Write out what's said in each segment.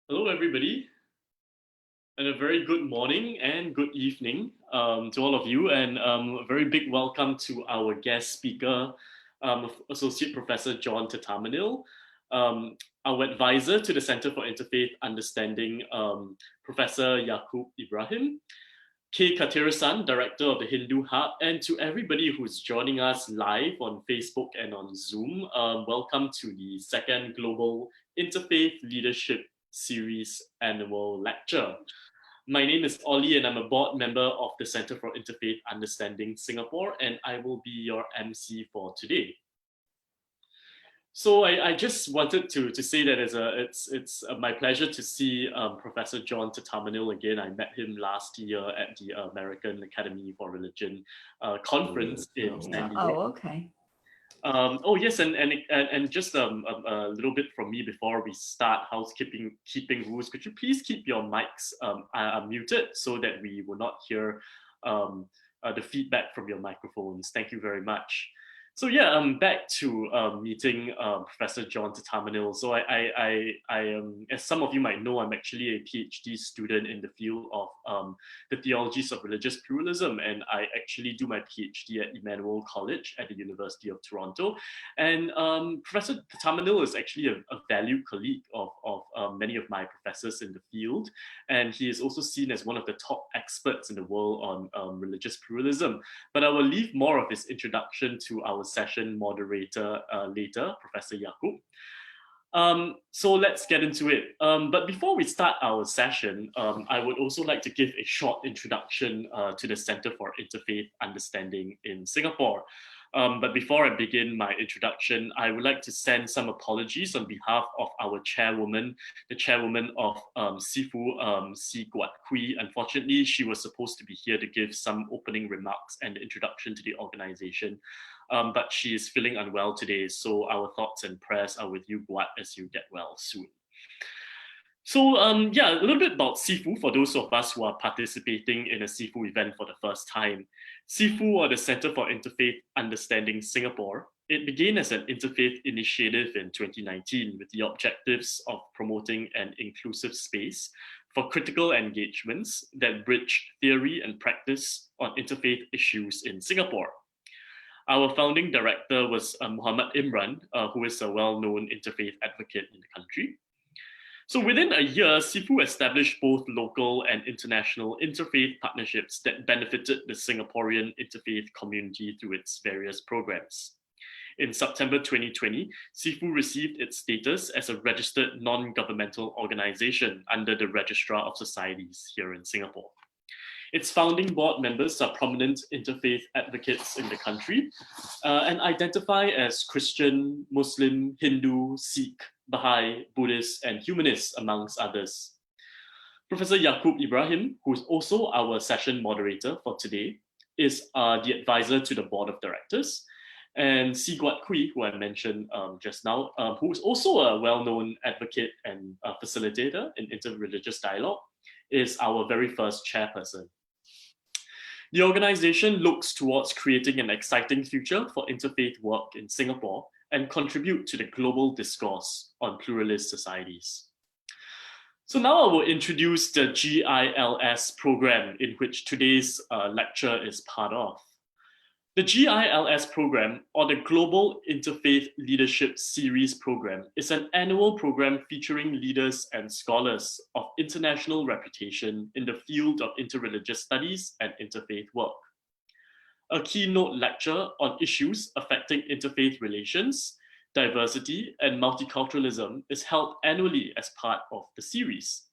Hello, everybody, and a very good morning and good evening to all of you, and a very big welcome to our guest speaker, Associate Professor John Thatamanil, our advisor to the Center for Interfaith Understanding, Professor Yaacob Ibrahim, K. Katirasan, Director of the Hindu Hub, and to everybody who's joining us live on Facebook and on Zoom, welcome to the second Global Interfaith Leadership Series Annual Lecture. My name is Ollie and I'm a board member of the Center for Interfaith Understanding Singapore, and I will be your MC for today. So I just wanted to say that it's my pleasure to see Professor John Thatamanil again. I met him last year at the American Academy for Religion conference in San Diego. Oh, okay. Oh yes, and just a little bit from me before we start housekeeping rules. Could you please keep your mics muted so that we will not hear the feedback from your microphones? Thank you very much. So yeah, back to meeting Professor John Thatamanil. So I as some of you might know, I'm actually a PhD student in the field of the theologies of religious pluralism, and I actually do my PhD at Emmanuel College at the University of Toronto. And Professor Thatamanil is actually a valued colleague of many of my professors in the field, and he is also seen as one of the top experts in the world on religious pluralism. But I will leave more of his introduction to our session moderator later, Professor Yaacob. So let's get into it. But before we start our session, I would also like to give a short introduction to the Center for Interfaith Understanding in Singapore. But before I begin my introduction, I would like to send some apologies on behalf of our chairwoman, the chairwoman of CIFU, C. Guat Hui. Unfortunately, she was supposed to be here to give some opening remarks and introduction to the organization, but she is feeling unwell today, so our thoughts and prayers are with you, Guat, as you get well soon. So yeah, a little bit about CIFU for those of us who are participating in a CIFU event for the first time. CIFU, or the Center for Interfaith Understanding Singapore, it began as an interfaith initiative in 2019 with the objectives of promoting an inclusive space for critical engagements that bridge theory and practice on interfaith issues in Singapore. Our founding director was Muhammad Imran, who is a well-known interfaith advocate in the country. So within a year, CIFU established both local and international interfaith partnerships that benefited the Singaporean interfaith community through its various programs. In September 2020, CIFU received its status as a registered non-governmental organization under the Registrar of Societies here in Singapore. Its founding board members are prominent interfaith advocates in the country and identify as Christian, Muslim, Hindu, Sikh, Baha'i, Buddhist, and humanist, amongst others. Professor Yaacob Ibrahim, who is also our session moderator for today, is the advisor to the board of directors. And Si Guat Kui, who I mentioned just now, who is also a well-known advocate and facilitator in interreligious dialogue, is our very first chairperson. The organization looks towards creating an exciting future for interfaith work in Singapore and contribute to the global discourse on pluralist societies. So now I will introduce the GILS program in which today's lecture is part of. The GILS program, or the Global Interfaith Leadership Series program, is an annual program featuring leaders and scholars of international reputation in the field of interreligious studies and interfaith work. A keynote lecture on issues affecting interfaith relations, diversity, and multiculturalism is held annually as part of the series.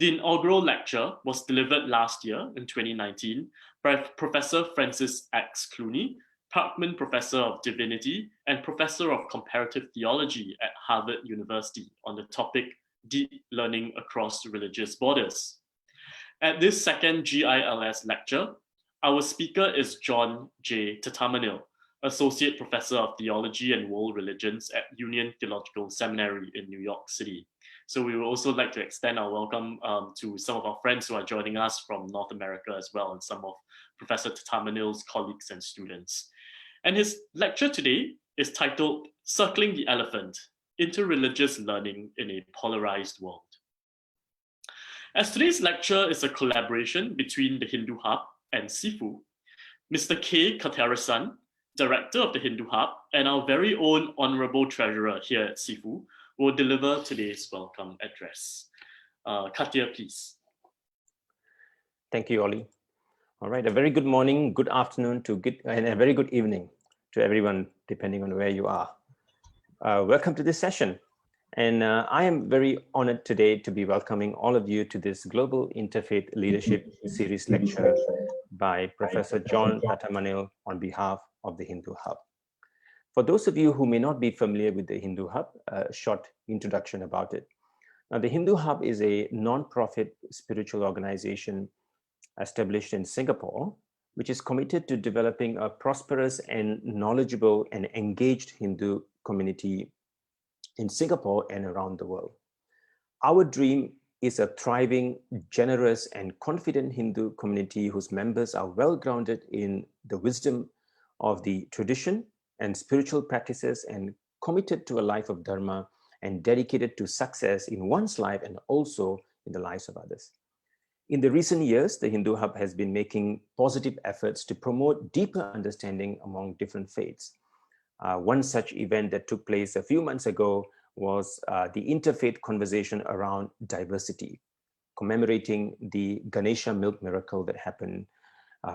The inaugural lecture was delivered last year in 2019 by Professor Francis X. Clooney, Parkman Professor of Divinity and Professor of Comparative Theology at Harvard University on the topic Deep Learning Across Religious Borders. At this second GILS lecture, our speaker is John J. Thatamanil, Associate Professor of Theology and World Religions at Union Theological Seminary in New York City. So we would also like to extend our welcome to some of our friends who are joining us from North America as well, and some of Professor Thatamanil's colleagues and students. And his lecture today is titled Circling the Elephant, Interreligious Learning in a Polarized World. As today's lecture is a collaboration between the Hindu Hub and CIFU, Mr. K. Katharasan, Director of the Hindu Hub, and our very own Honorable Treasurer here at CIFU, will deliver today's welcome address. Katia, please. Thank you, Ollie. All right, a very good morning, good afternoon, and a very good evening to everyone, depending on where you are. Welcome to this session. And I am very honored today to be welcoming all of you to this Global Interfaith Leadership Series lecture by Professor John Thatamanil on behalf of the Hindu Hub. For those of you who may not be familiar with the Hindu Hub, a short introduction about it. Now, the Hindu Hub is a non-profit spiritual organization established in Singapore, which is committed to developing a prosperous and knowledgeable and engaged Hindu community in Singapore and around the world. Our dream is a thriving, generous, and confident Hindu community whose members are well-grounded in the wisdom of the tradition and spiritual practices and committed to a life of dharma and dedicated to success in one's life and also in the lives of others. In the recent years, the Hindu Hub has been making positive efforts to promote deeper understanding among different faiths. One such event that took place a few months ago was the interfaith conversation around diversity, commemorating the Ganesha milk miracle that happened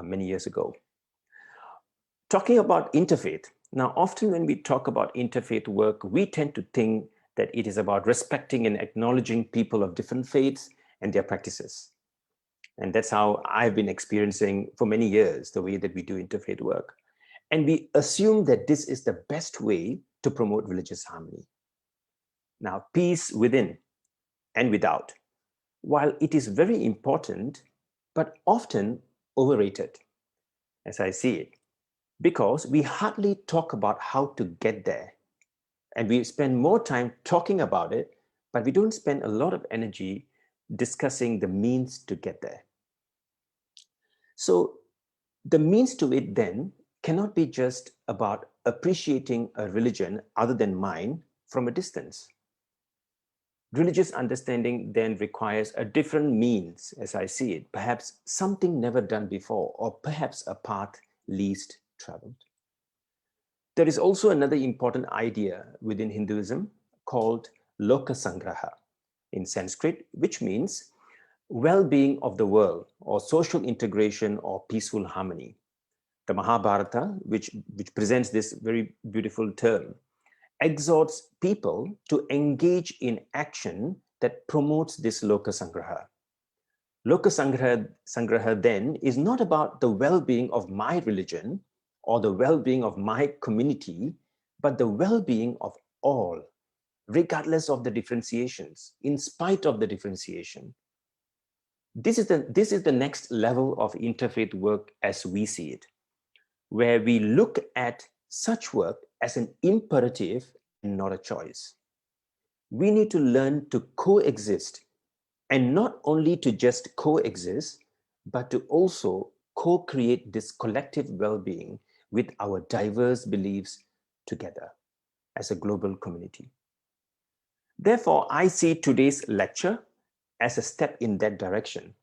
many years ago. Talking about interfaith, now often when we talk about interfaith work, we tend to think that it is about respecting and acknowledging people of different faiths and their practices. And that's how I've been experiencing for many years the way that we do interfaith work. And we assume that this is the best way to promote religious harmony. Now, peace within and without, while it is very important, but often overrated, as I see it, because we hardly talk about how to get there. And we spend more time talking about it, but we don't spend a lot of energy discussing the means to get there. So the means to it then cannot be just about appreciating a religion other than mine from a distance. Religious understanding then requires a different means, as I see it, perhaps something never done before, or perhaps a path least traveled. There is also another important idea within Hinduism called Loka Sangraha in Sanskrit, which means well-being of the world or social integration or peaceful harmony. The Mahabharata, which presents this very beautiful term, exhorts people to engage in action that promotes this Loka Sangraha. Loka Sangraha then is not about the well-being of my religion or the well-being of my community, but the well-being of all, regardless of the differentiations, in spite of the differentiation. This is the next level of interfaith work as we see it, where we look at such work as an imperative and not a choice. We need to learn to coexist, and not only to just coexist, but to also co-create this collective well-being with our diverse beliefs together as a global community. Therefore, I see today's lecture as a step in that direction,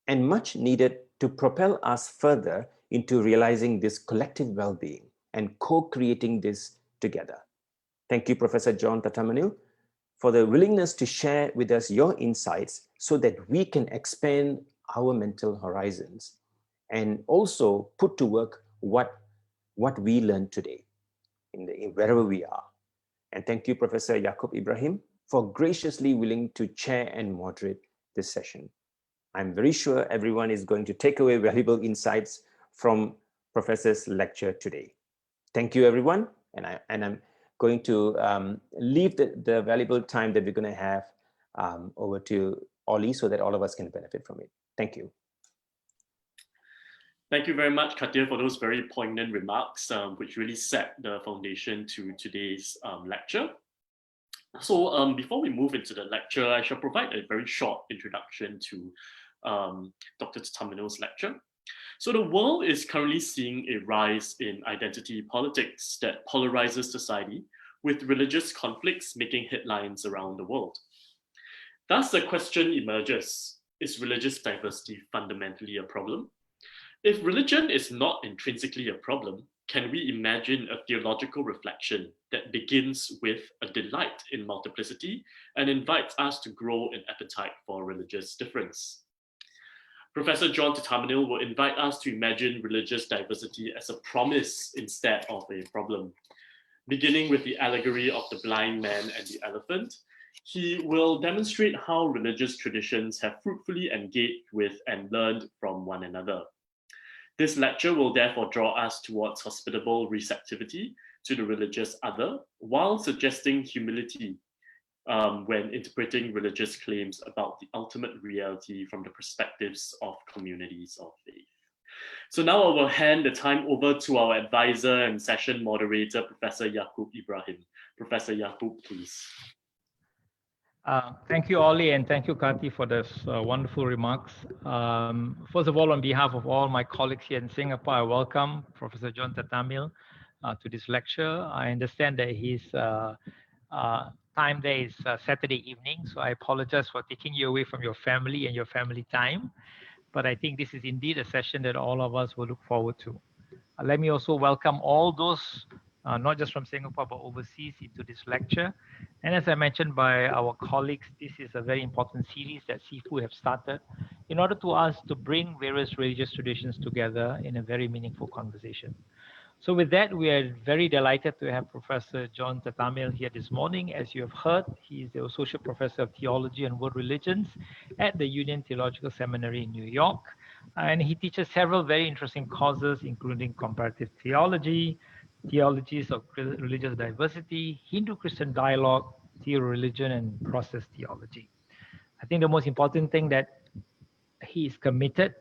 and much needed to propel us further into realizing this collective well-being and co-creating this together. Thank you, Professor John Thatamanil, for the willingness to share with us your insights so that we can expand our mental horizons and also put to work what we learned today wherever we are. And thank you, Professor Yaacob Ibrahim, for graciously willing to chair and moderate this session. I'm very sure everyone is going to take away valuable insights from Professor's lecture today. Thank you, everyone. And I'm going to leave the valuable time that we're going to have over to Ollie so that all of us can benefit from it. Thank you. Thank you very much, Katia, for those very poignant remarks, which really set the foundation to today's lecture. So before we move into the lecture, I shall provide a very short introduction to Dr. Thatamanil's lecture. So the world is currently seeing a rise in identity politics that polarizes society, with religious conflicts making headlines around the world. Thus, the question emerges, is religious diversity fundamentally a problem? If religion is not intrinsically a problem, can we imagine a theological reflection that begins with a delight in multiplicity and invites us to grow an appetite for religious difference? Professor John Thatamanil will invite us to imagine religious diversity as a promise instead of a problem. Beginning with the allegory of the blind man and the elephant, he will demonstrate how religious traditions have fruitfully engaged with and learned from one another. This lecture will therefore draw us towards hospitable receptivity to the religious other, while suggesting humility when interpreting religious claims about the ultimate reality from the perspectives of communities of faith. So now I will hand the time over to our advisor and session moderator, Professor Yaacob Ibrahim. Professor Yaacob, please. Thank you, Ollie, and thank you, Kati, for this wonderful remarks. First of all, on behalf of all my colleagues here in Singapore, I welcome Professor John Thatamanil to this lecture. I understand that his time there is Saturday evening, so I apologize for taking you away from your family and your family time. But I think this is indeed a session that all of us will look forward to. Let me also welcome all those, not just from Singapore, but overseas into this lecture. And as I mentioned by our colleagues, this is a very important series that CIFU have started in order to us to bring various religious traditions together in a very meaningful conversation. So with that, we are very delighted to have Professor John Thatamanil here this morning. As you have heard, he is the Associate Professor of Theology and World Religions at the Union Theological Seminary in New York. And he teaches several very interesting courses, including comparative theology, theologies of religious diversity, Hindu-Christian dialogue, theoreligion, and process theology. I think the most important thing that he is committed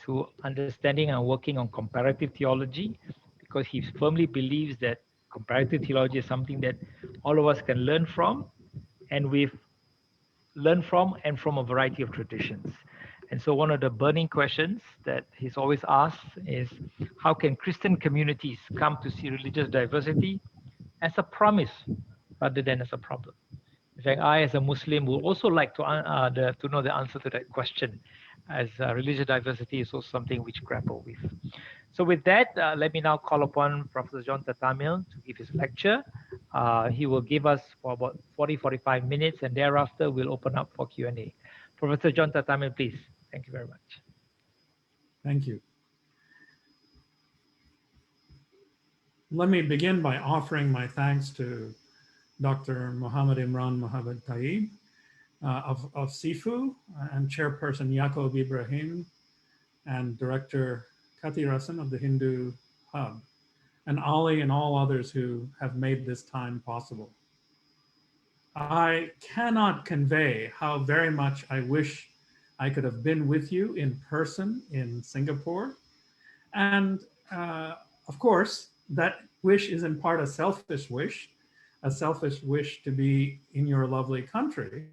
to understanding and working on comparative theology, because he firmly believes that comparative theology is something that all of us can learn from, and we've learned from and from a variety of traditions. And so one of the burning questions that he's always asked is, how can Christian communities come to see religious diversity as a promise rather than as a problem? In fact, I, as a Muslim, would also like to know the answer to that question, as religious diversity is also something which grapple with. So with that, let me now call upon Professor John Thatamanil to give his lecture. He will give us for about 40-45 minutes, and thereafter we'll open up for Q&A. Professor John Thatamanil, please. Thank you very much. Thank you. Let me begin by offering my thanks to Dr. Muhammad Imran Muhammad Taib of CIFU and Chairperson Yaacob Ibrahim and Director Kathy Rasan of the Hindu Hub, and Ali and all others who have made this time possible. I cannot convey how very much I wish I could have been with you in person in Singapore. And of course, that wish is in part a selfish wish to be in your lovely country.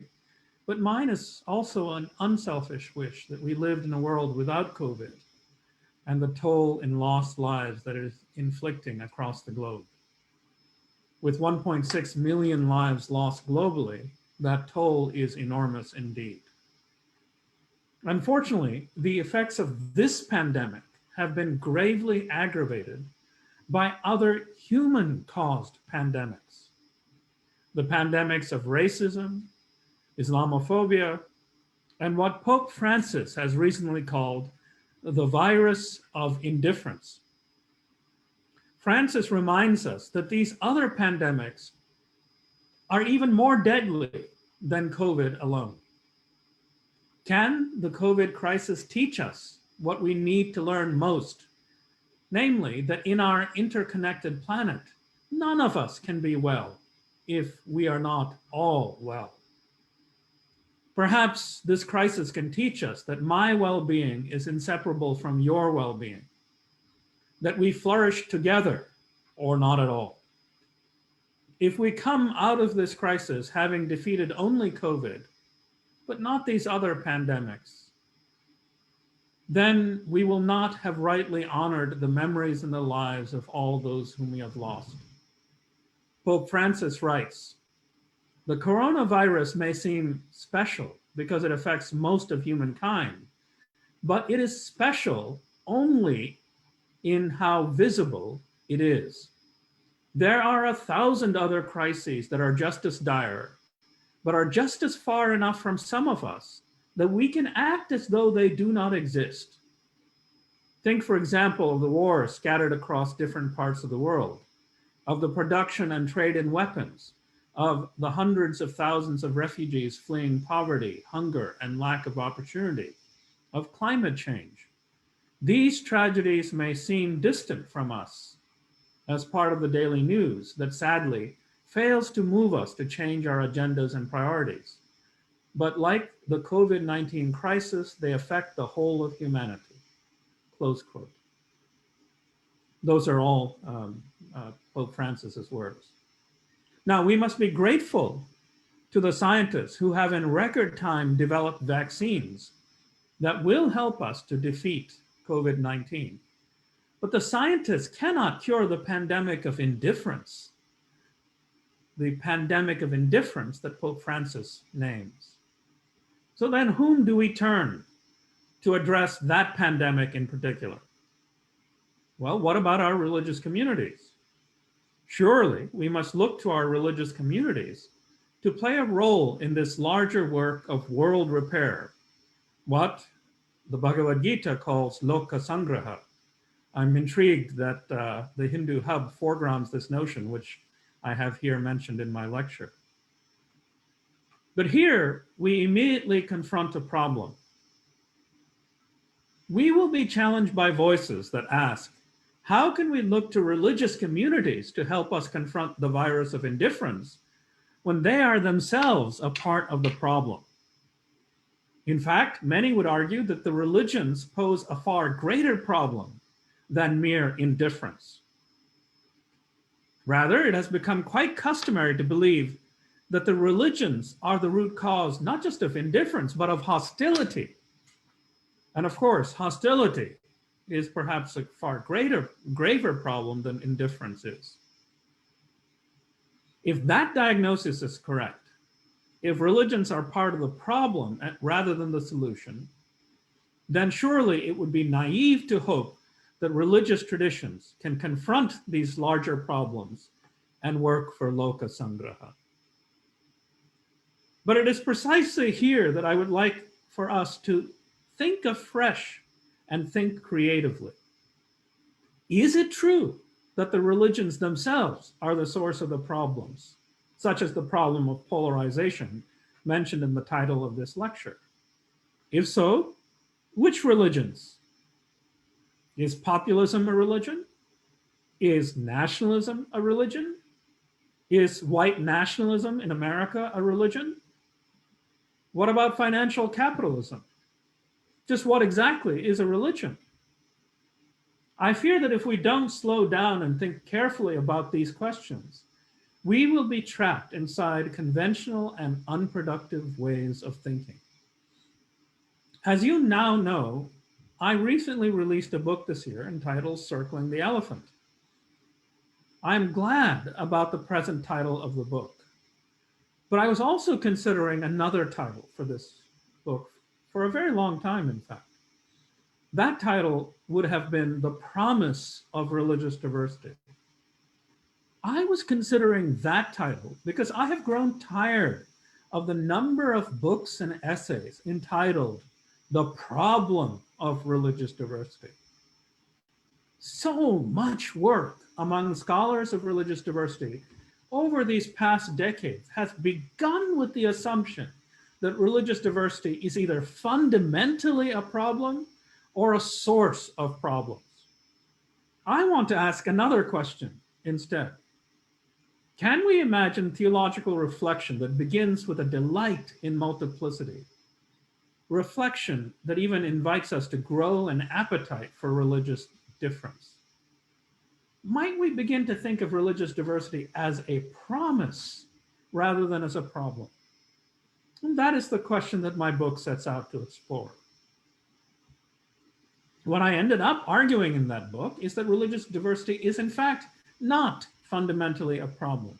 But mine is also an unselfish wish that we lived in a world without COVID and the toll in lost lives that it is inflicting across the globe. With 1.6 million lives lost globally, that toll is enormous indeed. Unfortunately, the effects of this pandemic have been gravely aggravated by other human-caused pandemics. The pandemics of racism, Islamophobia, and what Pope Francis has recently called the virus of indifference. Francis reminds us that these other pandemics are even more deadly than COVID alone. Can the COVID crisis teach us what we need to learn most? Namely, that in our interconnected planet, none of us can be well if we are not all well. Perhaps this crisis can teach us that my well-being is inseparable from your well-being, that we flourish together or not at all. If we come out of this crisis having defeated only COVID, but not these other pandemics, then we will not have rightly honored the memories and the lives of all those whom we have lost. Pope Francis writes, "The coronavirus may seem special because it affects most of humankind, but it is special only in how visible it is. There are 1,000 other crises that are just as dire, but are just as far enough from some of us that we can act as though they do not exist. Think, for example, of the war scattered across different parts of the world, of the production and trade in weapons, of the hundreds of thousands of refugees fleeing poverty, hunger, and lack of opportunity, of climate change. These tragedies may seem distant from us as part of the daily news that sadly fails to move us to change our agendas and priorities. But like the COVID-19 crisis, they affect the whole of humanity." Close quote. Those are all Pope Francis's words. Now, we must be grateful to the scientists who have in record time developed vaccines that will help us to defeat COVID-19. But the scientists cannot cure the pandemic of indifference, the pandemic of indifference that Pope Francis names. So then whom do we turn to address that pandemic in particular? Well, what about our religious communities? Surely we must look to our religious communities to play a role in this larger work of world repair, what the Bhagavad Gita calls Loka Sangraha. I'm intrigued that the Hindu Hub foregrounds this notion, which I have here mentioned in my lecture. But here we immediately confront a problem. We will be challenged by voices that ask, how can we look to religious communities to help us confront the virus of indifference when they are themselves a part of the problem? In fact, many would argue that the religions pose a far greater problem than mere indifference. Rather, it has become quite customary to believe that the religions are the root cause, not just of indifference, but of hostility. And of course, hostility is perhaps a far graver problem than indifference is. If that diagnosis is correct, if religions are part of the problem rather than the solution, then surely it would be naive to hope that religious traditions can confront these larger problems and work for Loka Sangraha. But it is precisely here that I would like for us to think afresh and think creatively. Is it true that the religions themselves are the source of the problems, such as the problem of polarization mentioned in the title of this lecture? If so, which religions? Is populism a religion? Is nationalism a religion? Is white nationalism in America a religion? What about financial capitalism? Just what exactly is a religion? I fear that if we don't slow down and think carefully about these questions, we will be trapped inside conventional and unproductive ways of thinking. As you now know, I recently released a book this year entitled Circling the Elephant. I'm glad about the present title of the book, but I was also considering another title for this book for a very long time, in fact. That title would have been The Promise of Religious Diversity. I was considering that title because I have grown tired of the number of books and essays entitled The Problem of Religious Diversity. So much work among scholars of religious diversity over these past decades has begun with the assumption that religious diversity is either fundamentally a problem or a source of problems. I want to ask another question instead. Can we imagine theological reflection that begins with a delight in multiplicity? Reflection that even invites us to grow an appetite for religious difference? Might we begin to think of religious diversity as a promise rather than as a problem? And that is the question that my book sets out to explore. What I ended up arguing in that book is that religious diversity is in fact not fundamentally a problem.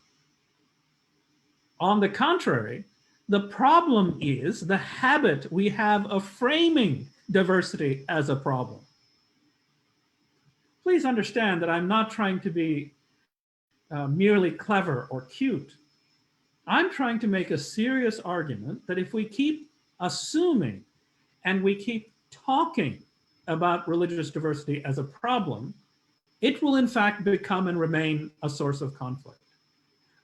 On the contrary, the problem is the habit we have of framing diversity as a problem. Please understand that I'm not trying to be merely clever or cute. I'm trying to make a serious argument that if we keep assuming and we keep talking about religious diversity as a problem, it will in fact become and remain a source of conflict.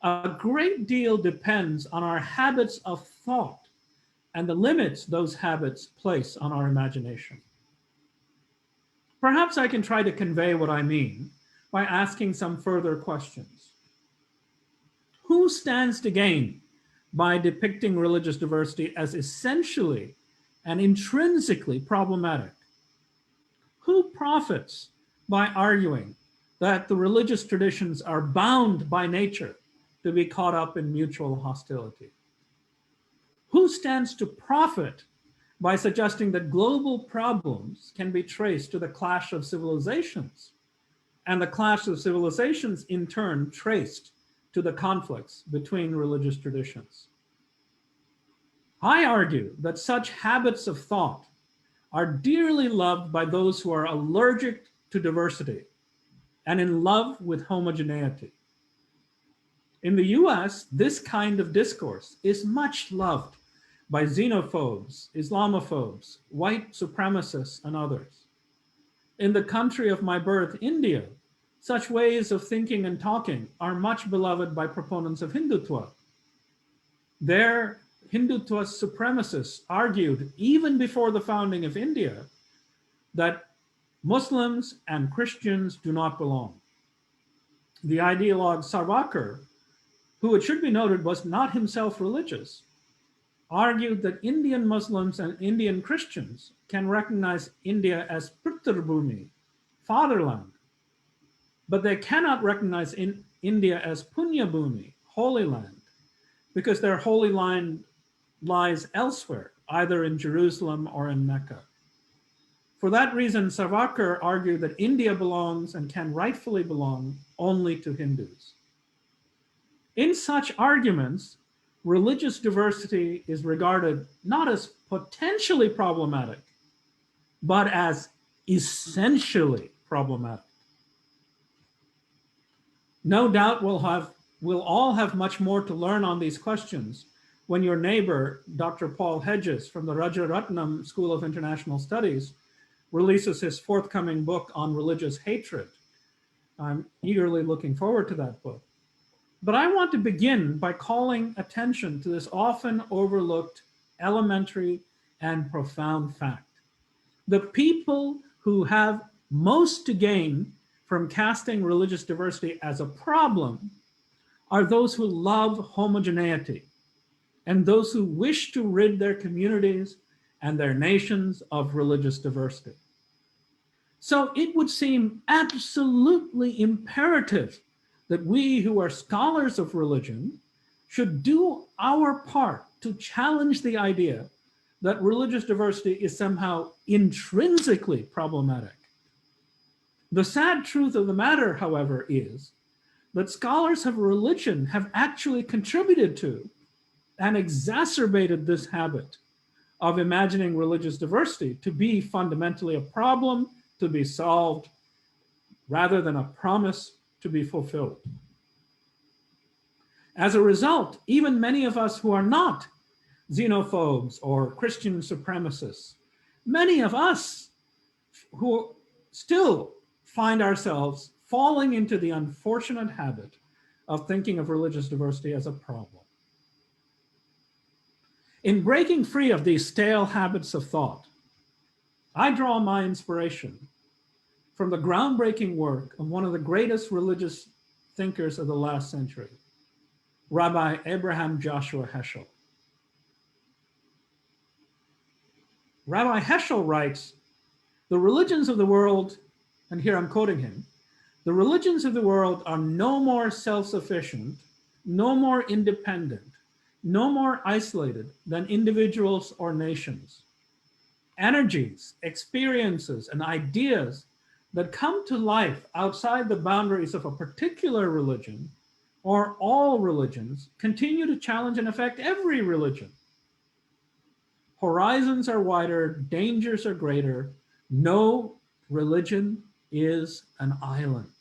A great deal depends on our habits of thought and the limits those habits place on our imagination. Perhaps I can try to convey what I mean by asking some further questions. Who stands to gain by depicting religious diversity as essentially and intrinsically problematic? Who profits by arguing that the religious traditions are bound by nature to be caught up in mutual hostility? Who stands to profit by suggesting that global problems can be traced to the clash of civilizations, and the clash of civilizations in turn traced to the conflicts between religious traditions? I argue that such habits of thought are dearly loved by those who are allergic to diversity and in love with homogeneity. In the US, this kind of discourse is much loved by xenophobes, Islamophobes, white supremacists, and others. In the country of my birth, India, such ways of thinking and talking are much beloved by proponents of Hindutva. There, Hindutva supremacists argued, even before the founding of India, that Muslims and Christians do not belong. The ideologue Savarkar, who it should be noted was not himself religious, argued that Indian Muslims and Indian Christians can recognize India as Pitrabhumi, fatherland, but they cannot recognize India as Punyabhumi, holy land, because their holy land lies elsewhere, either in Jerusalem or in Mecca. For that reason, Savarkar argued that India belongs and can rightfully belong only to Hindus. In such arguments, religious diversity is regarded not as potentially problematic, but as essentially problematic. No doubt we'll all have much more to learn on these questions when your neighbor, Dr. Paul Hedges from the Rajaratnam School of International Studies, releases his forthcoming book on religious hatred. I'm eagerly looking forward to that book. But I want to begin by calling attention to this often overlooked elementary and profound fact. The people who have most to gain from casting religious diversity as a problem are those who love homogeneity and those who wish to rid their communities and their nations of religious diversity. So it would seem absolutely imperative that we who are scholars of religion should do our part to challenge the idea that religious diversity is somehow intrinsically problematic. The sad truth of the matter, however, is that scholars of religion have actually contributed to and exacerbated this habit of imagining religious diversity to be fundamentally a problem to be solved rather than a promise to be fulfilled. As a result, even many of us who are not xenophobes or Christian supremacists, many of us who still find ourselves falling into the unfortunate habit of thinking of religious diversity as a problem. In breaking free of these stale habits of thought, I draw my inspiration from the groundbreaking work of one of the greatest religious thinkers of the last century, Rabbi Abraham Joshua Heschel. Rabbi Heschel writes, "The religions of the world," and here I'm quoting him, "the religions of the world are no more self-sufficient, no more independent, no more isolated than individuals or nations. Energies, experiences, and ideas that come to life outside the boundaries of a particular religion or all religions continue to challenge and affect every religion. Horizons are wider, dangers are greater. No religion is an island.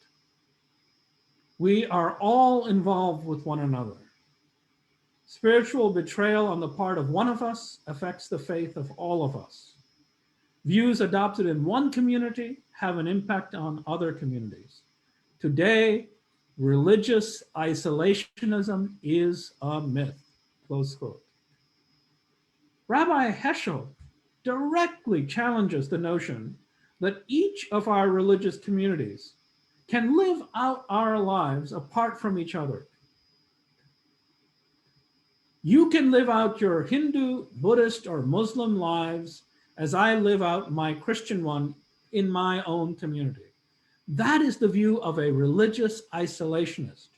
We are all involved with one another. Spiritual betrayal on the part of one of us affects the faith of all of us. Views adopted in one community have an impact on other communities. Today, religious isolationism is a myth," close quote. Rabbi Heschel directly challenges the notion that each of our religious communities can live out our lives apart from each other. You can live out your Hindu, Buddhist, or Muslim lives as I live out my Christian one in my own community. That is the view of a religious isolationist.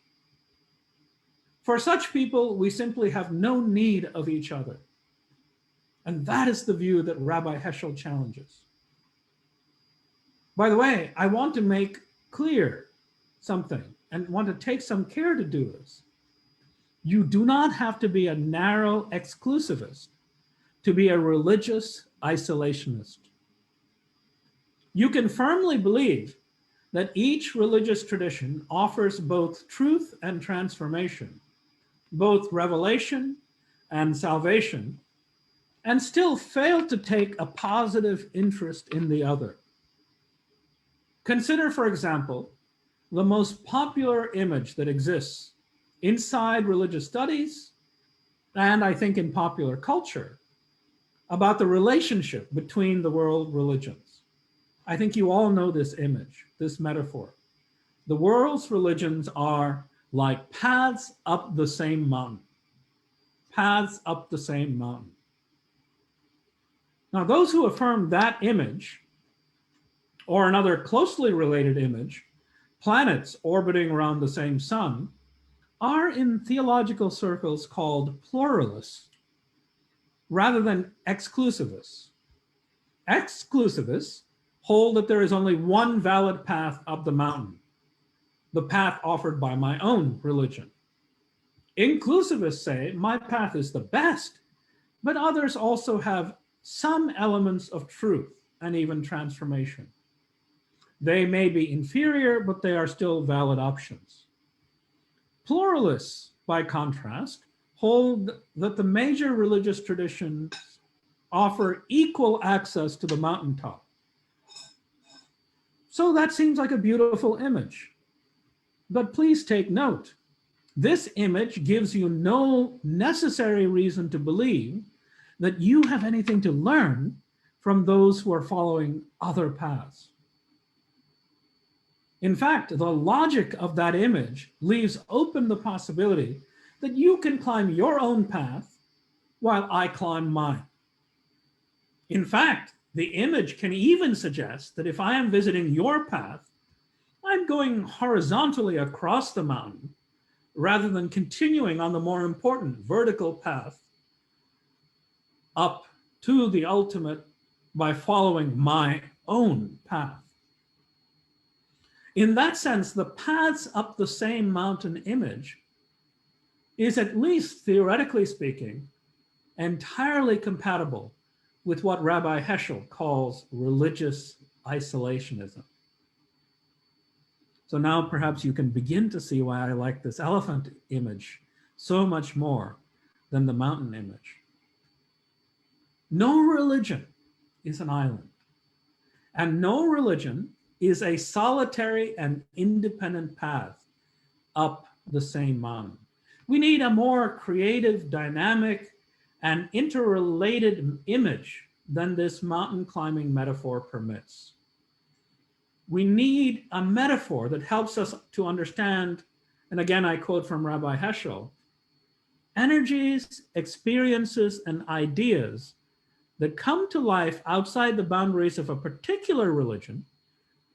For such people, we simply have no need of each other. And that is the view that Rabbi Heschel challenges. By the way, I want to make clear something and want to take some care to do this. You do not have to be a narrow exclusivist to be a religious isolationist. You can firmly believe that each religious tradition offers both truth and transformation, both revelation and salvation, and still fail to take a positive interest in the other. Consider, for example, the most popular image that exists inside religious studies, and I think in popular culture, about the relationship between the world religions. I think you all know this image, this metaphor. The world's religions are like paths up the same mountain. Paths up the same mountain. Now, those who affirm that image, or another closely related image, planets orbiting around the same sun, are in theological circles called pluralists rather than exclusivists. Exclusivists hold that there is only one valid path up the mountain, the path offered by my own religion. Inclusivists say my path is the best, but others also have some elements of truth and even transformation. They may be inferior, but they are still valid options. Pluralists, by contrast, hold that the major religious traditions offer equal access to the mountaintop. So that seems like a beautiful image. But please take note, This image gives you no necessary reason to believe that you have anything to learn from those who are following other paths. In fact, the logic of that image leaves open the possibility that you can climb your own path while I climb mine. In fact, the image can even suggest that if I am visiting your path, I'm going horizontally across the mountain rather than continuing on the more important vertical path up to the ultimate by following my own path. In that sense, the paths up the same mountain image is, at least theoretically speaking, entirely compatible with what Rabbi Heschel calls religious isolationism. So now perhaps you can begin to see why I like this elephant image so much more than the mountain image. No religion is an island, and no religion is a solitary and independent path up the same mountain. We need a more creative, dynamic, and interrelated image than this mountain climbing metaphor permits. We need a metaphor that helps us to understand, and again I quote from Rabbi Heschel, energies, experiences, and ideas that come to life outside the boundaries of a particular religion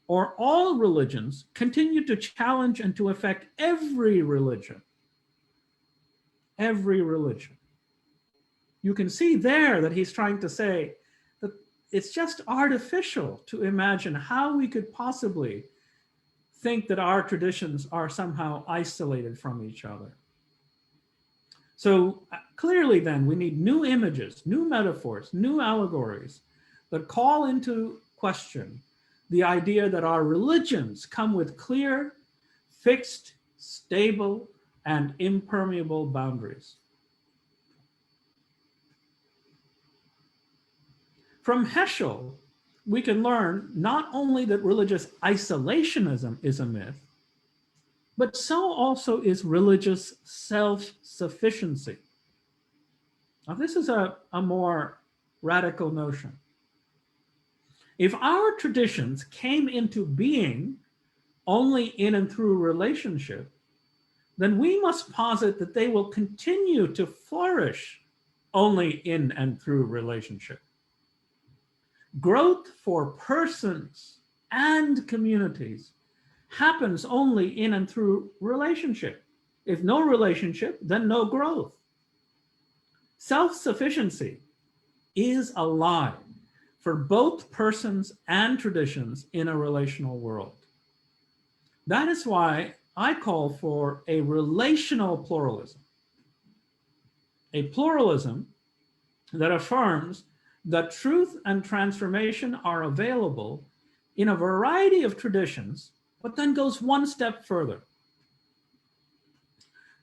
or all religions continue to challenge and to affect every religion. Every religion. You can see there that he's trying to say that it's just artificial to imagine how we could possibly think that our traditions are somehow isolated from each other. So clearly then we need new images, new metaphors, new allegories that call into question the idea that our religions come with clear, fixed, stable, and impermeable boundaries. From Heschel, we can learn not only that religious isolationism is a myth, but so also is religious self-sufficiency. Now, this is a more radical notion. If our traditions came into being only in and through relationship, then we must posit that they will continue to flourish only in and through relationship. Growth for persons and communities happens only in and through relationship. If no relationship, then no growth. Self-sufficiency is a lie for both persons and traditions in a relational world. That is why I call for a relational pluralism. A pluralism that affirms that truth and transformation are available in a variety of traditions, but then goes one step further.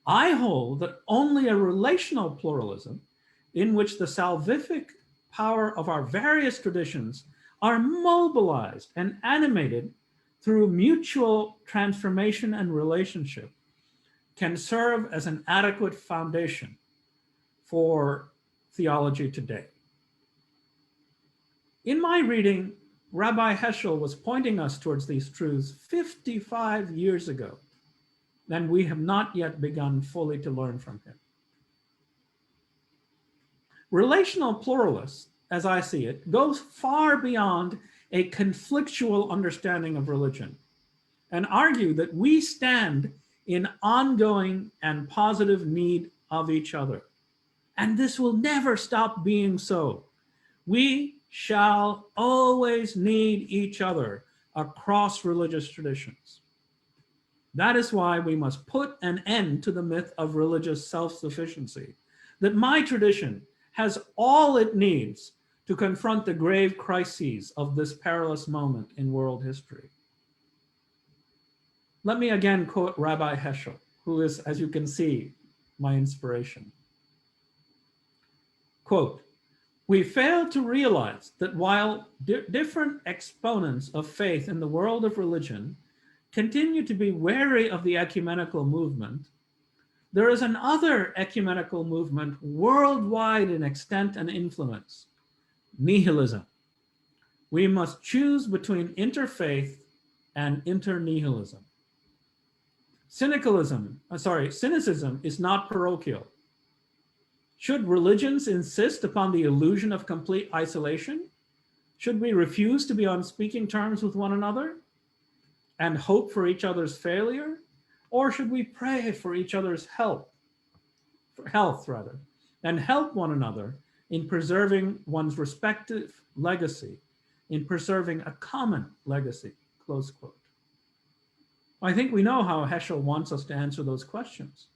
I hold that only a relational pluralism in which the salvific power of our various traditions are mobilized and animated through mutual transformation and relationship can serve as an adequate foundation for theology today. In my reading, Rabbi Heschel was pointing us towards these truths 55 years ago, and we have not yet begun fully to learn from him. Relational pluralists, as I see it, goes far beyond a conflictual understanding of religion and argue that we stand in ongoing and positive need of each other. And this will never stop being so. We shall always need each other across religious traditions. That is why we must put an end to the myth of religious self-sufficiency, that my tradition has all it needs to confront the grave crises of this perilous moment in world history. Let me again quote Rabbi Heschel, who is, as you can see, my inspiration. Quote, "We fail to realize that while different exponents of faith in the world of religion continue to be wary of the ecumenical movement, there is another ecumenical movement worldwide in extent and influence, nihilism. We must choose between interfaith and internihilism. Cynicism is not parochial. Should religions insist upon the illusion of complete isolation? Should we refuse to be on speaking terms with one another and hope for each other's failure? Or should we pray for each other's health, and help one another in preserving one's respective legacy, in preserving a common legacy, close quote. I think we know how Heschel wants us to answer those questions.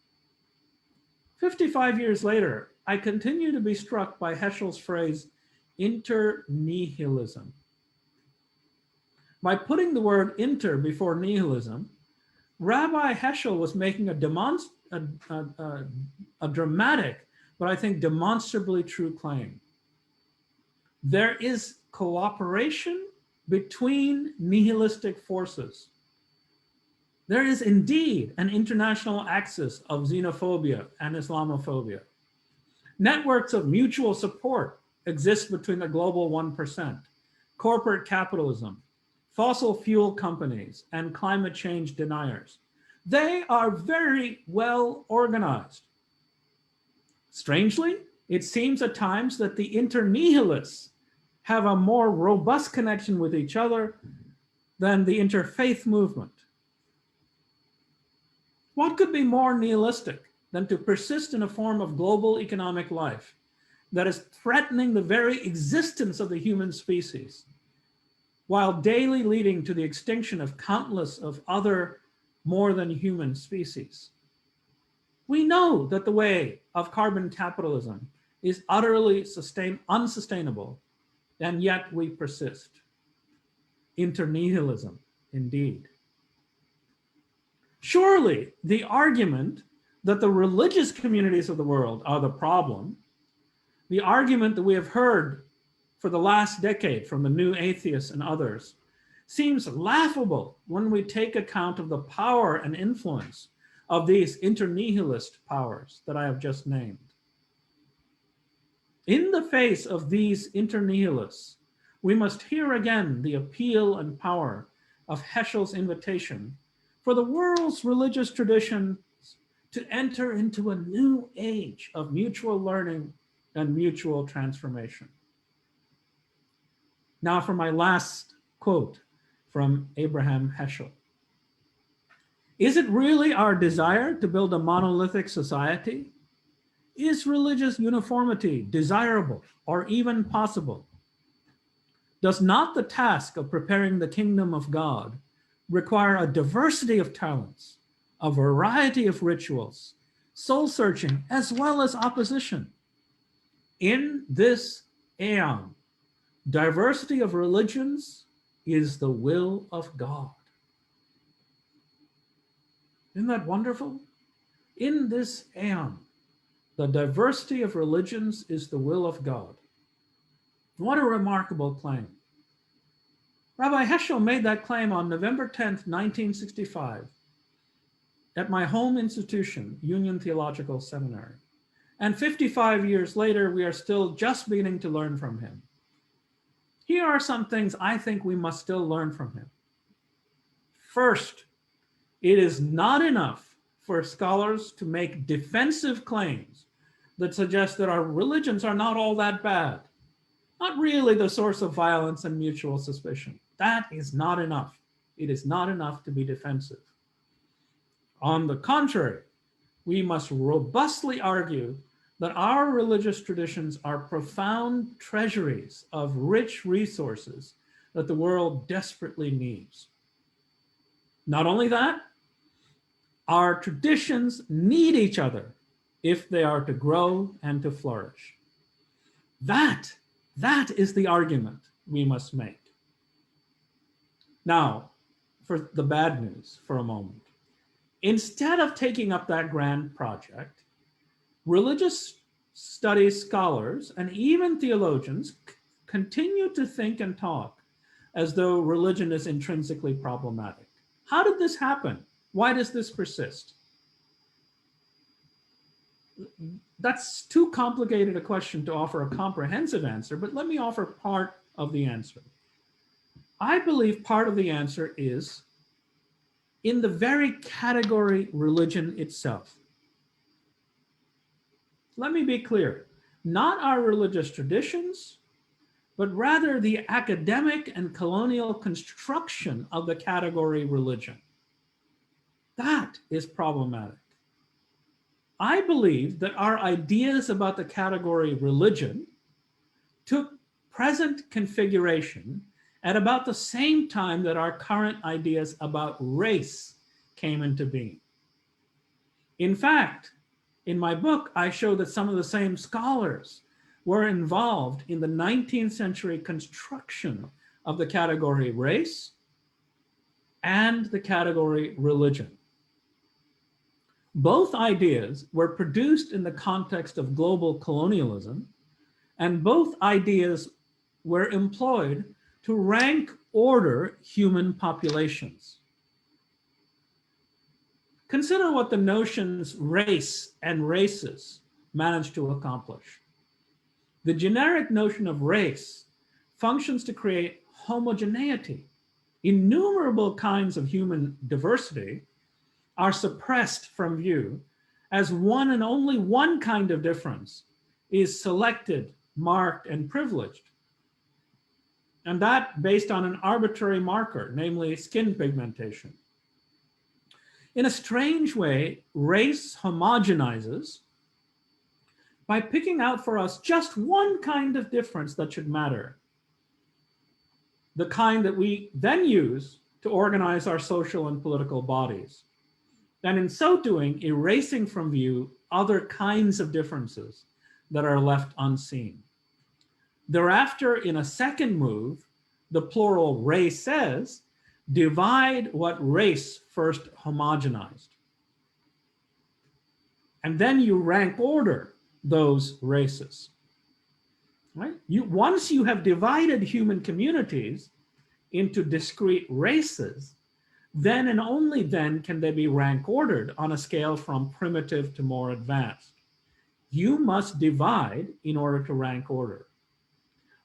55 years later, I continue to be struck by Heschel's phrase, internihilism. By putting the word inter before nihilism, Rabbi Heschel was making a dramatic, but I think demonstrably true claim. There is cooperation between nihilistic forces. There is indeed an international axis of xenophobia and Islamophobia. Networks of mutual support exist between the global 1%, corporate capitalism, fossil fuel companies, and climate change deniers. They are very well organized. Strangely, it seems at times that the internihilists have a more robust connection with each other than the interfaith movement. What could be more nihilistic than to persist in a form of global economic life that is threatening the very existence of the human species, while daily leading to the extinction of countless of other more than human species? We know that the way of carbon capitalism is utterly unsustainable, and yet we persist. Internihilism, indeed. Surely the argument that the religious communities of the world are the problem, the argument that we have heard for the last decade from the new atheists and others, seems laughable when we take account of the power and influence of these internihilist powers that I have just named. In the face of these internihilists, we must hear again the appeal and power of Heschel's invitation for the world's religious traditions to enter into a new age of mutual learning and mutual transformation. Now for my last quote from Abraham Heschel. Is it really our desire to build a monolithic society? Is religious uniformity desirable or even possible? Does not the task of preparing the kingdom of God require a diversity of talents, a variety of rituals, soul searching, as well as opposition? In this aeon, diversity of religions is the will of God. Isn't that wonderful? In this aeon, the diversity of religions is the will of God. What a remarkable claim. Rabbi Heschel made that claim on November 10th, 1965, at my home institution, Union Theological Seminary. And 55 years later, we are still just beginning to learn from him. Here are some things I think we must still learn from him. First, it is not enough for scholars to make defensive claims that suggest that our religions are not all that bad, not really the source of violence and mutual suspicion. That is not enough. It is not enough to be defensive. On the contrary, we must robustly argue that our religious traditions are profound treasuries of rich resources that the world desperately needs. Not only that, our traditions need each other if they are to grow and to flourish. That is the argument we must make. Now, for the bad news for a moment. Instead of taking up that grand project, religious studies scholars and even theologians continue to think and talk as though religion is intrinsically problematic. How did this happen? Why does this persist? that's too complicated a question to offer a comprehensive answer, but let me offer part of the answer. I believe part of the answer is in the very category religion itself. Let me be clear, not our religious traditions, but rather the academic and colonial construction of the category religion. That is problematic. I believe that our ideas about the category religion took present configuration at about the same time that our current ideas about race came into being. In fact, in my book, I show that some of the same scholars were involved in the 19th century construction of the category race and the category religion. Both ideas were produced in the context of global colonialism, and both ideas were employed to rank order human populations. Consider what the notions race and races managed to accomplish. The generic notion of race functions to create homogeneity. Innumerable kinds of human diversity are suppressed from view as one and only one kind of difference is selected, marked, and privileged. And that based on an arbitrary marker, namely skin pigmentation. In a strange way, race homogenizes by picking out for us just one kind of difference that should matter, the kind that we then use to organize our social and political bodies, and in so doing, erasing from view other kinds of differences that are left unseen. Thereafter, in a second move, the plural races divide what race first homogenized. And then you rank order those races, right? Once you have divided human communities into discrete races, then and only then can they be rank ordered on a scale from primitive to more advanced. You must divide in order to rank order.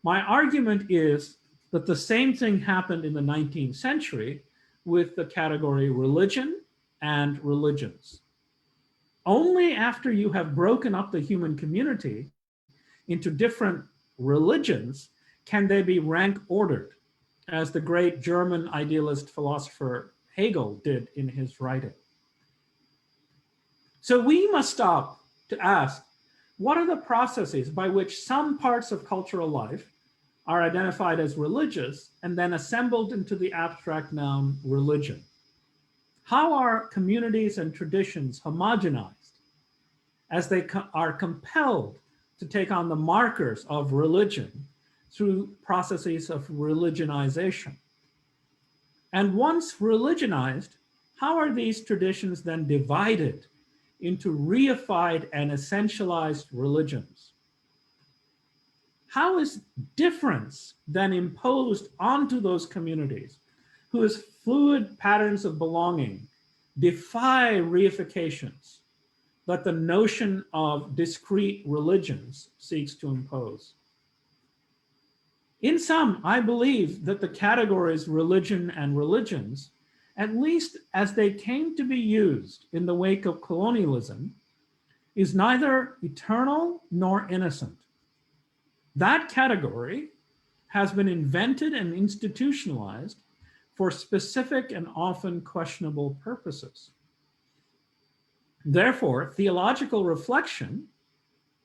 My argument is that the same thing happened in the 19th century with the category religion and religions. Only after you have broken up the human community into different religions can they be rank ordered, as the great German idealist philosopher Hegel did in his writing. So we must stop to ask, what are the processes by which some parts of cultural life are identified as religious and then assembled into the abstract noun religion? How are communities and traditions homogenized as they are compelled to take on the markers of religion through processes of religionization? And once religionized, how are these traditions then divided into reified and essentialized religions? How is difference then imposed onto those communities whose fluid patterns of belonging defy reifications that the notion of discrete religions seeks to impose? In sum, I believe that the categories religion and religions, at least as they came to be used in the wake of colonialism, is neither eternal nor innocent. That category has been invented and institutionalized for specific and often questionable purposes. Therefore, theological reflection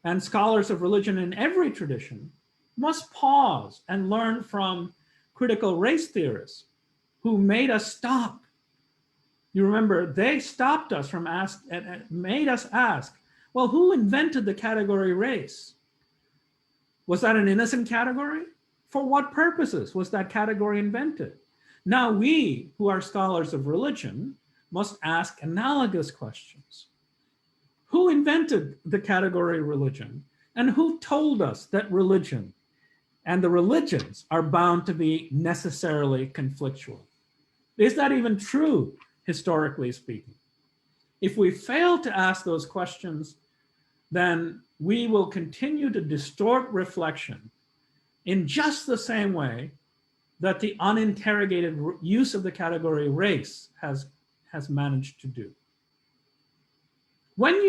and scholars of religion in every tradition must pause and learn from critical race theorists who made us stop. You remember, they stopped us from made us ask, well, who invented the category race? Was that an innocent category? For what purposes was that category invented? Now we, who are scholars of religion, must ask analogous questions. Who invented the category religion? And who told us that religion and the religions are bound to be necessarily conflictual? Is that even true, historically speaking? If we fail to ask those questions, then we will continue to distort reflection in just the same way that the uninterrogated use of the category race has managed to do. When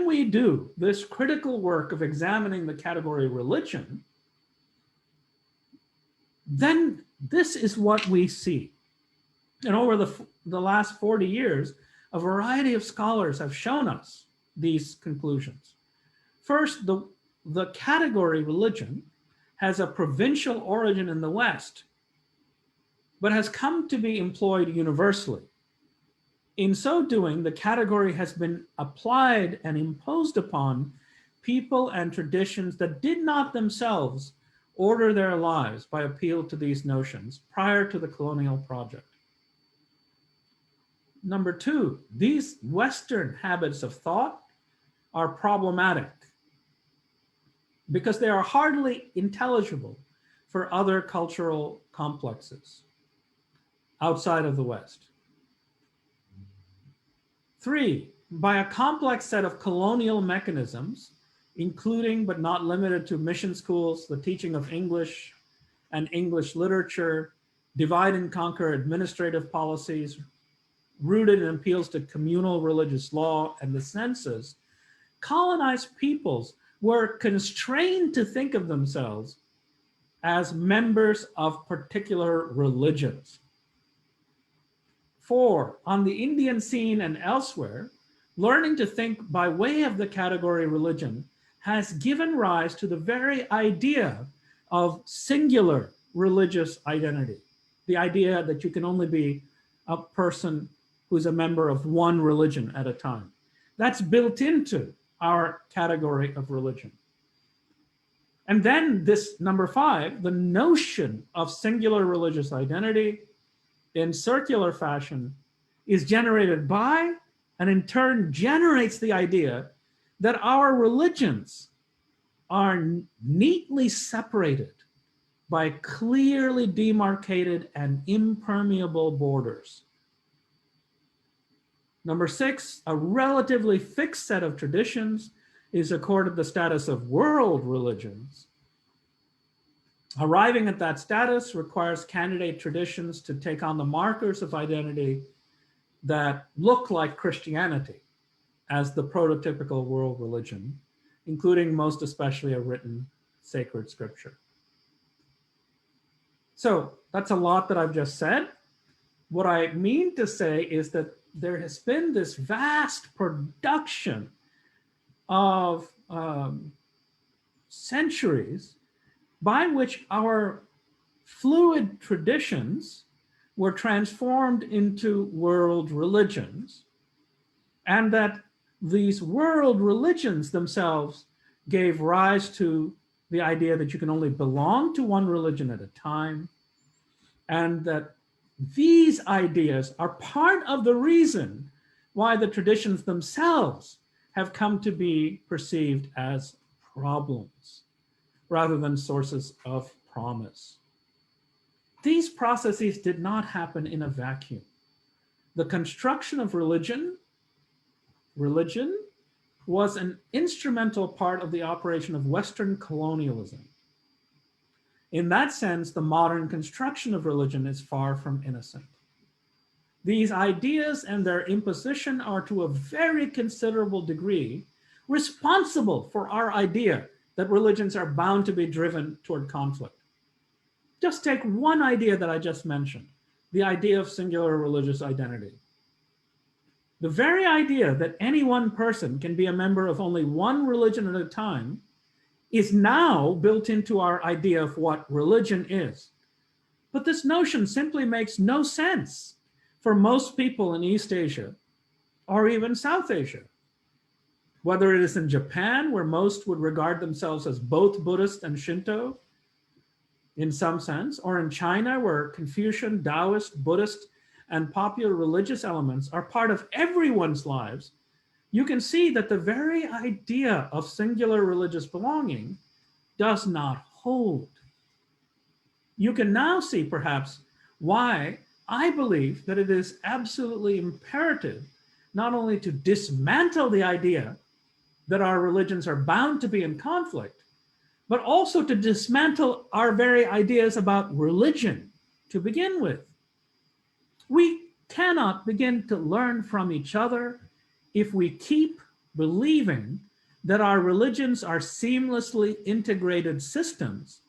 we do this critical work of examining the category religion, then this is what we see. And over the last 40 years, a variety of scholars have shown us these conclusions. First, the category religion has a provincial origin in the West, but has come to be employed universally. In so doing, the category has been applied and imposed upon people and traditions that did not themselves order their lives by appeal to these notions prior to the colonial project. Number two, these Western habits of thought are problematic because they are hardly intelligible for other cultural complexes outside of the West. Three, by a complex set of colonial mechanisms, including but not limited to mission schools, the teaching of English and English literature, divide and conquer administrative policies, rooted in appeals to communal religious law and the census, colonized peoples were constrained to think of themselves as members of particular religions. Four, on the Indian scene and elsewhere, learning to think by way of the category religion has given rise to the very idea of singular religious identity, the idea that you can only be a person who's a member of one religion at a time. That's built into our category of religion. And then this number five, the notion of singular religious identity in circular fashion is generated by and in turn generates the idea that our religions are neatly separated by clearly demarcated and impermeable borders. Number six, a relatively fixed set of traditions is accorded the status of world religions. Arriving at that status requires candidate traditions to take on the markers of identity that look like Christianity as the prototypical world religion, including most especially a written sacred scripture. So that's a lot that I've just said. What I mean to say is that there has been this vast production of centuries by which our fluid traditions were transformed into world religions, and that these world religions themselves gave rise to the idea that you can only belong to one religion at a time, and that these ideas are part of the reason why the traditions themselves have come to be perceived as problems rather than sources of promise. These processes did not happen in a vacuum. The construction of religion was an instrumental part of the operation of Western colonialism. In that sense, the modern construction of religion is far from innocent. These ideas and their imposition are to a very considerable degree responsible for our idea that religions are bound to be driven toward conflict. Just take one idea that I just mentioned, the idea of singular religious identity. The very idea that any one person can be a member of only one religion at a time is now built into our idea of what religion is. But this notion simply makes no sense for most people in East Asia or even South Asia. Whether it is in Japan, where most would regard themselves as both Buddhist and Shinto in some sense, or in China, where Confucian, Taoist, Buddhist, and popular religious elements are part of everyone's lives, you can see that the very idea of singular religious belonging does not hold. You can now see perhaps why I believe that it is absolutely imperative not only to dismantle the idea that our religions are bound to be in conflict, but also to dismantle our very ideas about religion to begin with. We cannot begin to learn from each other if we keep believing that our religions are seamlessly integrated systems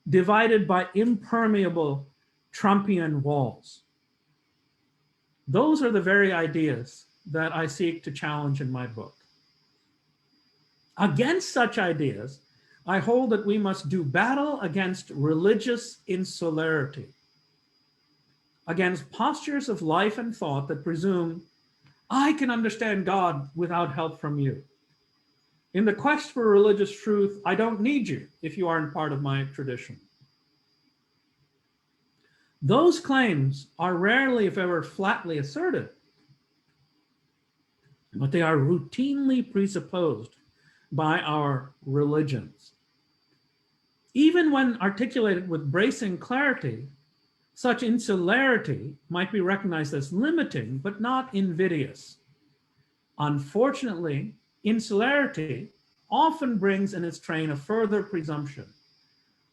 divided by impermeable Trumpian walls. Those are the very ideas that I seek to challenge in my book. Against such ideas, I hold that we must do battle against religious insularity, against postures of life and thought that presume, I can understand God without help from you. In the quest for religious truth, I don't need you if you aren't part of my tradition. Those claims are rarely, if ever, flatly asserted, but they are routinely presupposed by our religions. Even when articulated with bracing clarity, such insularity might be recognized as limiting, but not invidious. Unfortunately, insularity often brings in its train a further presumption.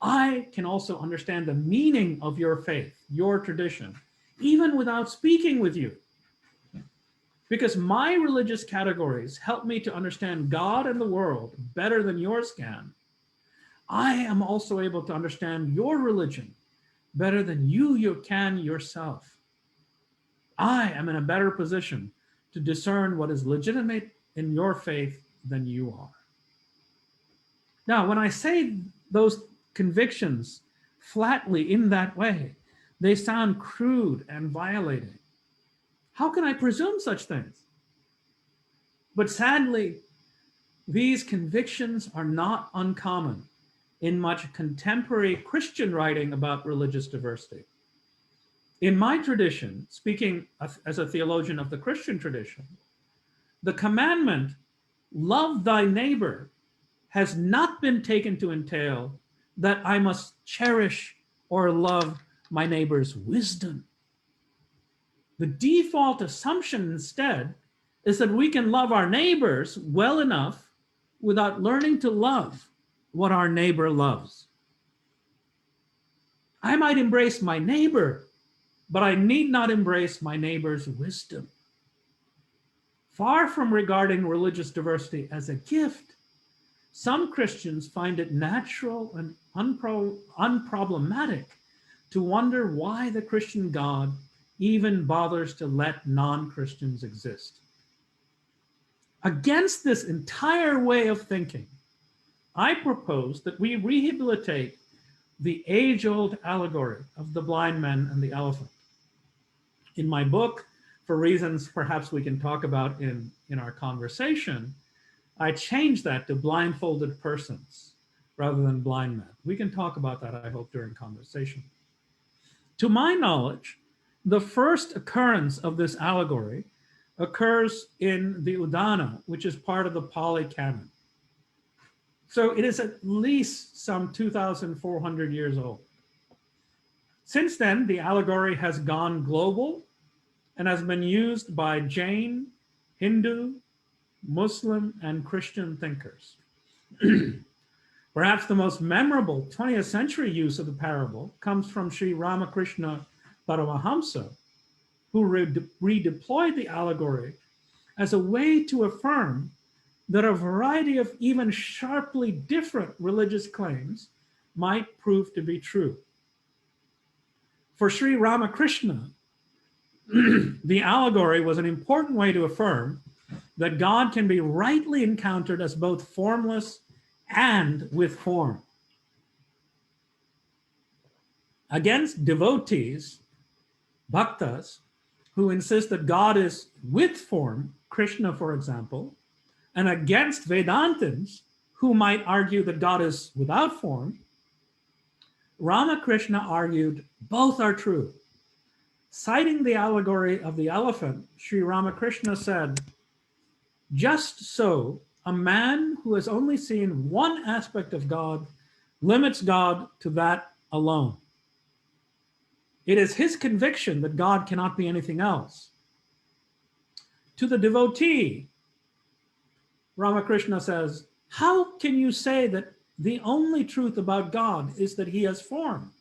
I can also understand the meaning of your faith, your tradition, even without speaking with you. Because my religious categories help me to understand God and the world better than yours can, I am also able to understand your religion better than you can yourself. I am in a better position to discern what is legitimate in your faith than you are. Now, when I say those convictions flatly in that way, they sound crude and violating. How can I presume such things? But sadly, these convictions are not uncommon in much contemporary Christian writing about religious diversity. In my tradition, speaking as a theologian of the Christian tradition, the commandment, love thy neighbor, has not been taken to entail that I must cherish or love my neighbor's wisdom. The default assumption instead is that we can love our neighbors well enough without learning to love what our neighbor loves. I might embrace my neighbor, but I need not embrace my neighbor's wisdom. Far from regarding religious diversity as a gift, some Christians find it natural and unproblematic to wonder why the Christian God even bothers to let non-Christians exist. Against this entire way of thinking, I propose that we rehabilitate the age-old allegory of the blind man and the elephant. In my book, for reasons perhaps we can talk about in our conversation, I changed that to blindfolded persons rather than blind men. We can talk about that, I hope, during conversation. To my knowledge, the first occurrence of this allegory occurs in the Udana, which is part of the Pali Canon. So it is at least some 2,400 years old. Since then, the allegory has gone global and has been used by Jain, Hindu, Muslim, and Christian thinkers. Perhaps the most memorable 20th century use of the parable comes from Sri Ramakrishna Paramahamsa, who redeployed the allegory as a way to affirm that a variety of even sharply different religious claims might prove to be true. For Sri Ramakrishna, the allegory was an important way to affirm that God can be rightly encountered as both formless and with form. Against devotees, bhaktas, who insist that God is with form, Krishna, for example, and against Vedantins, who might argue that God is without form, Ramakrishna argued both are true. Citing the allegory of the elephant, Sri Ramakrishna said, just so, a man who has only seen one aspect of God limits God to that alone. It is his conviction that God cannot be anything else. To the devotee, Ramakrishna says, how can you say that the only truth about God is that he has form?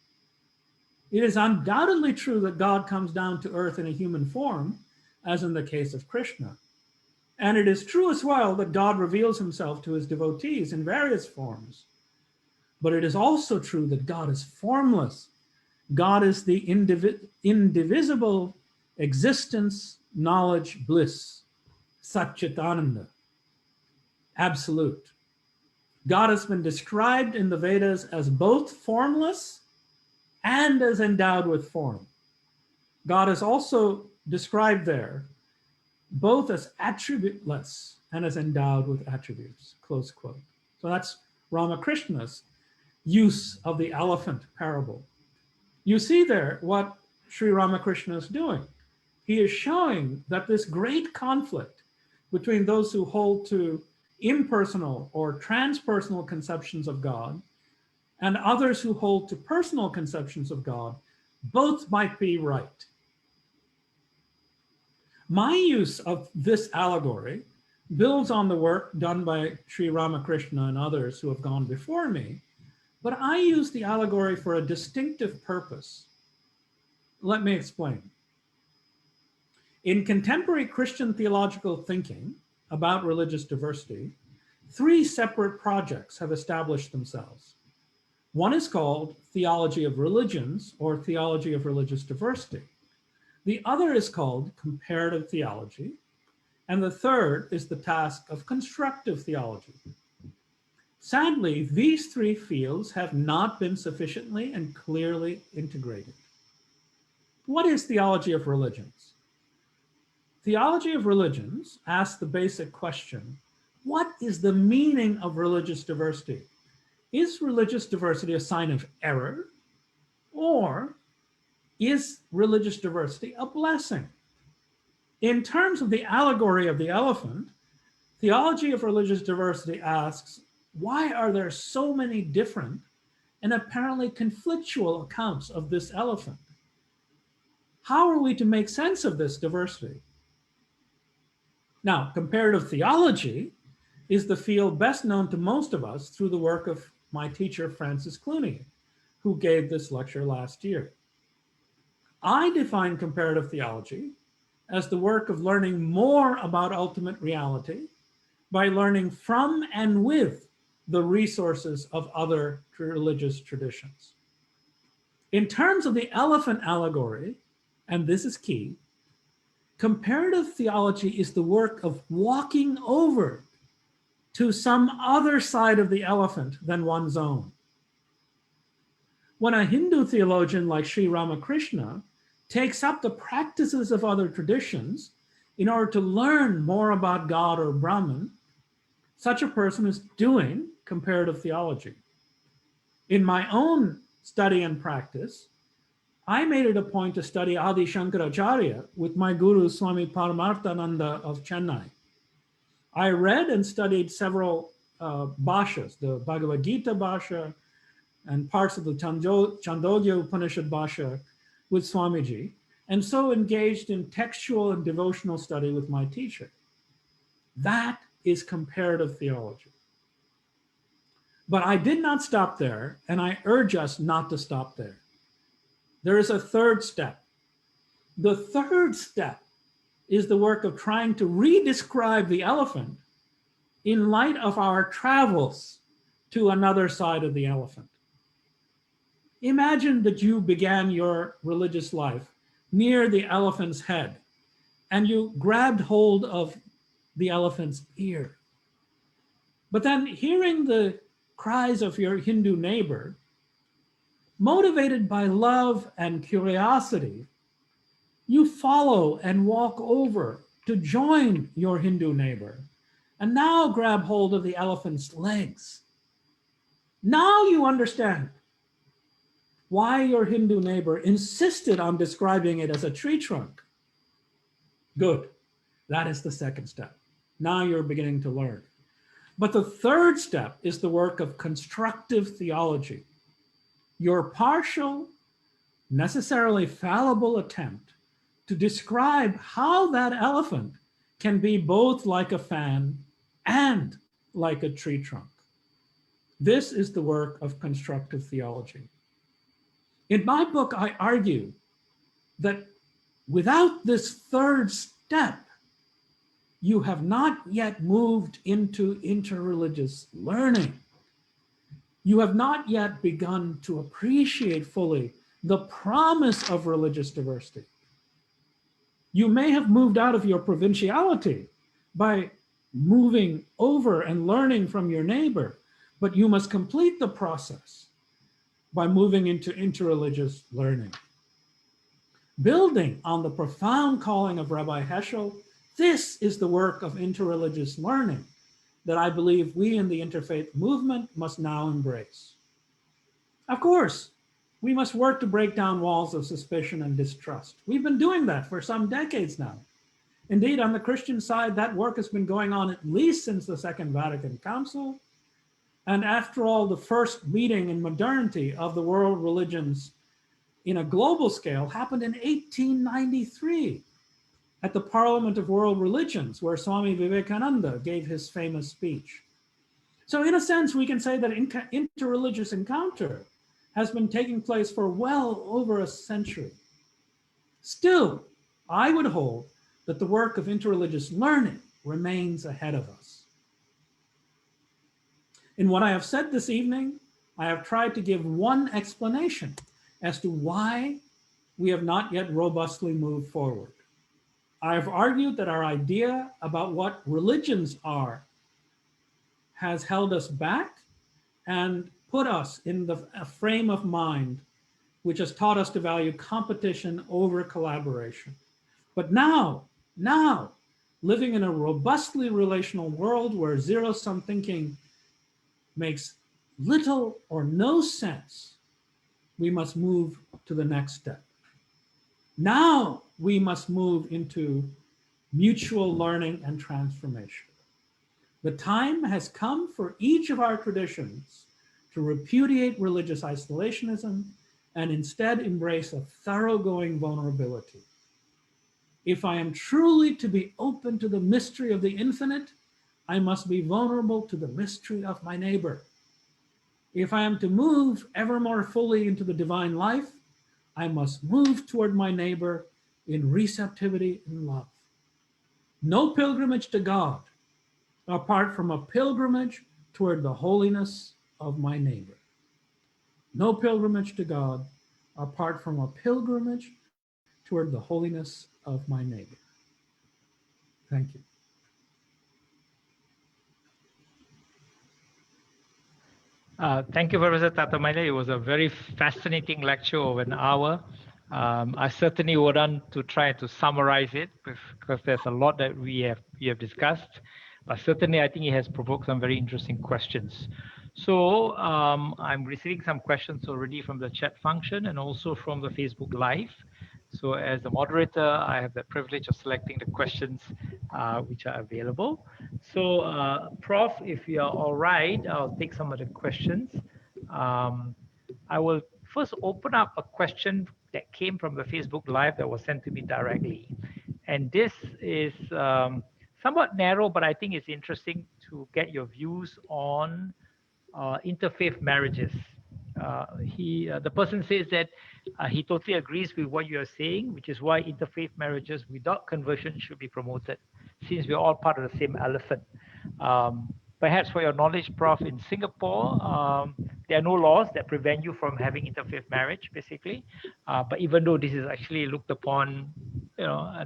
It is undoubtedly true that God comes down to earth in a human form, as in the case of Krishna. And it is true as well that God reveals himself to his devotees in various forms. But it is also true that God is formless. God is the indivisible existence, knowledge, bliss, Satchitananda, absolute. God has been described in the Vedas as both formless and as endowed with form. God is also described there both as attributeless and as endowed with attributes, close quote. So that's Ramakrishna's use of the elephant parable. You see there what Sri Ramakrishna is doing. He is showing that this great conflict between those who hold to impersonal or transpersonal conceptions of God and others who hold to personal conceptions of God, both might be right. My use of this allegory builds on the work done by Sri Ramakrishna and others who have gone before me, but I use the allegory for a distinctive purpose. Let me explain. In contemporary Christian theological thinking about religious diversity, 3 separate projects have established themselves. One is called Theology of Religions or Theology of Religious Diversity. The other is called Comparative Theology. And the third is the task of Constructive Theology. Sadly, these 3 fields have not been sufficiently and clearly integrated. What is theology of religions? Theology of religions asks the basic question, what is the meaning of religious diversity? Is religious diversity a sign of error, or is religious diversity a blessing? In terms of the allegory of the elephant, theology of religious diversity asks, why are there so many different and apparently conflictual accounts of this elephant? How are we to make sense of this diversity? Now, comparative theology is the field best known to most of us through the work of my teacher, Francis Clooney, who gave this lecture last year. I define comparative theology as the work of learning more about ultimate reality by learning from and with the resources of other religious traditions. In terms of the elephant allegory, and this is key, comparative theology is the work of walking over to some other side of the elephant than one's own. When a Hindu theologian like Sri Ramakrishna takes up the practices of other traditions in order to learn more about God or Brahman, such a person is doing comparative theology. In my own study and practice, I made it a point to study Adi Shankaracharya with my guru Swami Paramarthananda of Chennai. I read and studied several bhashas, the Bhagavad Gita bhasha and parts of the Chandogya Upanishad bhasha with Swamiji, and so engaged in textual and devotional study with my teacher. That is comparative theology. But I did not stop there, and I urge us not to stop there. There is a third step. The third step is the work of trying to re-describe the elephant in light of our travels to another side of the elephant. Imagine that you began your religious life near the elephant's head, and you grabbed hold of the elephant's ear. But then, hearing the cries of your Hindu neighbor, motivated by love and curiosity, you follow and walk over to join your Hindu neighbor, and now grab hold of the elephant's legs. Now you understand why your Hindu neighbor insisted on describing it as a tree trunk. Good. That is the second step. Now you're beginning to learn. But the third step is the work of constructive theology. Your partial, necessarily fallible attempt to describe how that elephant can be both like a fan and like a tree trunk. This is the work of constructive theology. In my book, I argue that without this third step, you have not yet moved into interreligious learning. You have not yet begun to appreciate fully the promise of religious diversity. You may have moved out of your provinciality by moving over and learning from your neighbor, but you must complete the process by moving into interreligious learning. Building on the profound calling of Rabbi Heschel, this is the work of interreligious learning that I believe we in the interfaith movement must now embrace. Of course, we must work to break down walls of suspicion and distrust. We've been doing that for some decades now. Indeed, on the Christian side, that work has been going on at least since the Second Vatican Council. And after all, the first meeting in modernity of the world religions in a global scale happened in 1893 at the Parliament of World Religions, where Swami Vivekananda gave his famous speech. So in a sense, we can say that interreligious encounter has been taking place for well over a century. Still, I would hold that the work of interreligious learning remains ahead of us. In what I have said this evening, I have tried to give one explanation as to why we have not yet robustly moved forward. I have argued that our idea about what religions are has held us back and put us in a frame of mind which has taught us to value competition over collaboration. But now, living in a robustly relational world where zero-sum thinking makes little or no sense, we must move to the next step. Now we must move into mutual learning and transformation. The time has come for each of our traditions to repudiate religious isolationism and instead embrace a thoroughgoing vulnerability. If I am truly to be open to the mystery of the infinite, I must be vulnerable to the mystery of my neighbor. If I am to move ever more fully into the divine life, I must move toward my neighbor in receptivity and love. No pilgrimage to God apart from a pilgrimage toward the holiness of my neighbor. No pilgrimage to God apart from a pilgrimage toward the holiness of my neighbor. Thank you. Thank you, Professor Thatamanil. It was a very fascinating lecture over an hour. I certainly would want to try to summarize it because there's a lot that we have discussed. But certainly, I think it has provoked some very interesting questions. So I'm receiving some questions already from the chat function and also from the Facebook Live. So as the moderator, I have the privilege of selecting the questions which are available. So Prof, if you're all right, I'll take some of the questions. I will first open up a question that came from the Facebook Live that was sent to me directly. And this is somewhat narrow, but I think it's interesting to get your views on interfaith marriages. The person says that he totally agrees with what you are saying, which is why interfaith marriages without conversion should be promoted, since we're all part of the same elephant. Perhaps for your knowledge, Prof, in Singapore, there are no laws that prevent you from having interfaith marriage, basically. But even though this is actually looked upon,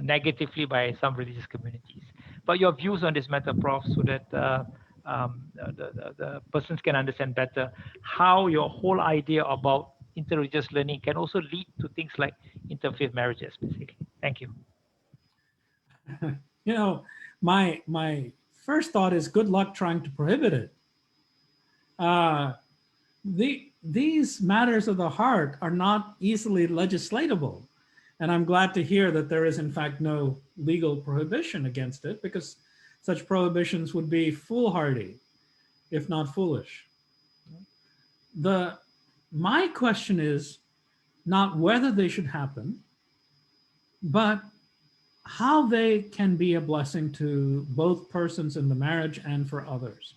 negatively by some religious communities. But your views on this matter, Prof, so that the persons can understand better how your whole idea about interreligious learning can also lead to things like interfaith marriages, basically. Thank you. My first thought is good luck trying to prohibit it. These matters of the heart are not easily legislatable. And I'm glad to hear that there is in fact no legal prohibition against it, because such prohibitions would be foolhardy, if not foolish. My question is not whether they should happen, but how they can be a blessing to both persons in the marriage and for others.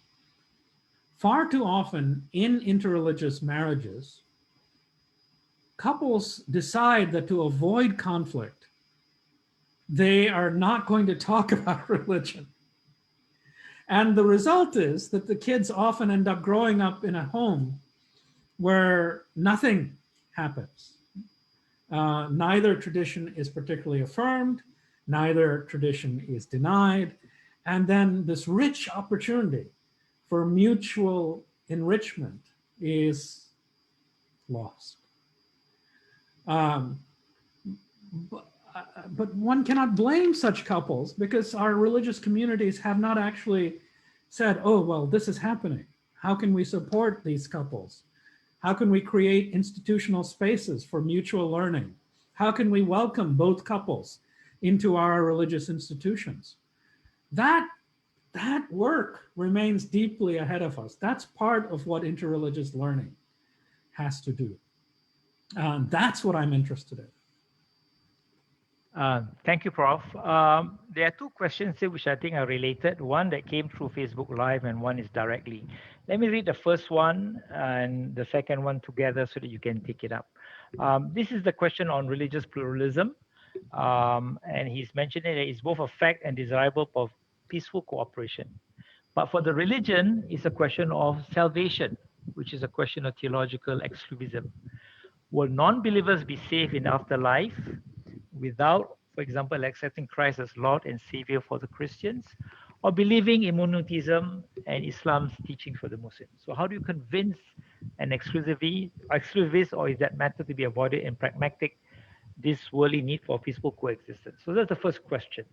Far too often in interreligious marriages, couples decide that to avoid conflict, they are not going to talk about religion. And the result is that the kids often end up growing up in a home where nothing happens. Neither tradition is particularly affirmed, neither tradition is denied, and then this rich opportunity for mutual enrichment is lost. But one cannot blame such couples because our religious communities have not actually said, oh, well, this is happening. How can we support these couples? How can we create institutional spaces for mutual learning? How can we welcome both couples into our religious institutions? That work remains deeply ahead of us. That's part of what interreligious learning has to do. That's what I'm interested in. Thank you, Prof. There are two questions here which I think are related. One that came through Facebook Live and one is directly. Let me read the first one and the second one together so that you can pick it up. This is the question on religious pluralism. And he's mentioning that it's both a fact and desirable for peaceful cooperation. But for the religion, it's a question of salvation, which is a question of theological exclusivism. Will non-believers be saved in afterlife without, for example, accepting Christ as Lord and Savior for the Christians, or believing in monotheism and Islam's teaching for the Muslims? So how do you convince an exclusivist, or is that matter to be avoided in pragmatic, this worldly need for peaceful coexistence? So that's the first question.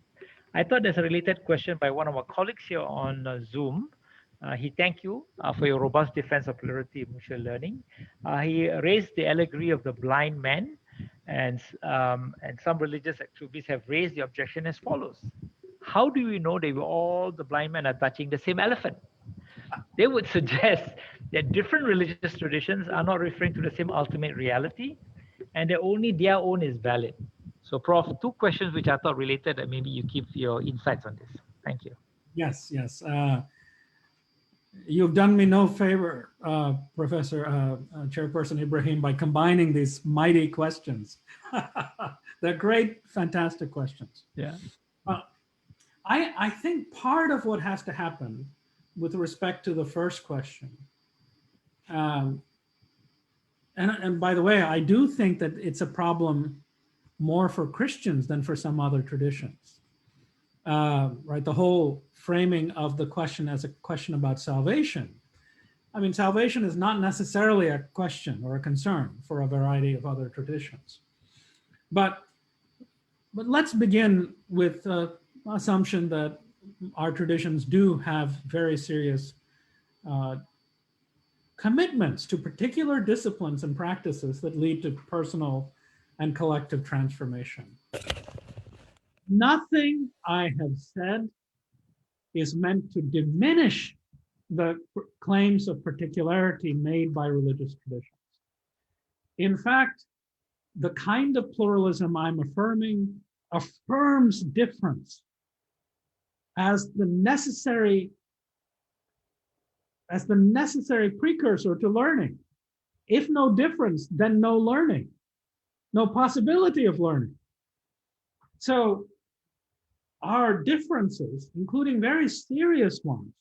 I thought there's a related question by one of our colleagues here on Zoom. He thanked you for your robust defense of plurality and mutual learning. He raised the allegory of the blind man, and some religious activists have raised the objection as follows. How do we know that all the blind men are touching the same elephant? They would suggest that different religious traditions are not referring to the same ultimate reality, and that only their own is valid. So, Prof, two questions which I thought related, and maybe you keep your insights on this. Thank you. Yes. You've done me no favor, Professor Chairperson Ibrahim, by combining these mighty questions. They're great, fantastic questions. Yeah. I think part of what has to happen with respect to the first question, and by the way, I do think that it's a problem more for Christians than for some other traditions. Right, the whole framing of the question as a question about salvation. I mean, salvation is not necessarily a question or a concern for a variety of other traditions. But let's begin with the assumption that our traditions do have very serious commitments to particular disciplines and practices that lead to personal and collective transformation. Nothing I have said is meant to diminish the claims of particularity made by religious traditions. In fact, the kind of pluralism I'm affirming affirms difference as the necessary precursor to learning. If no difference, then no learning, no possibility of learning. So our differences, including very serious ones,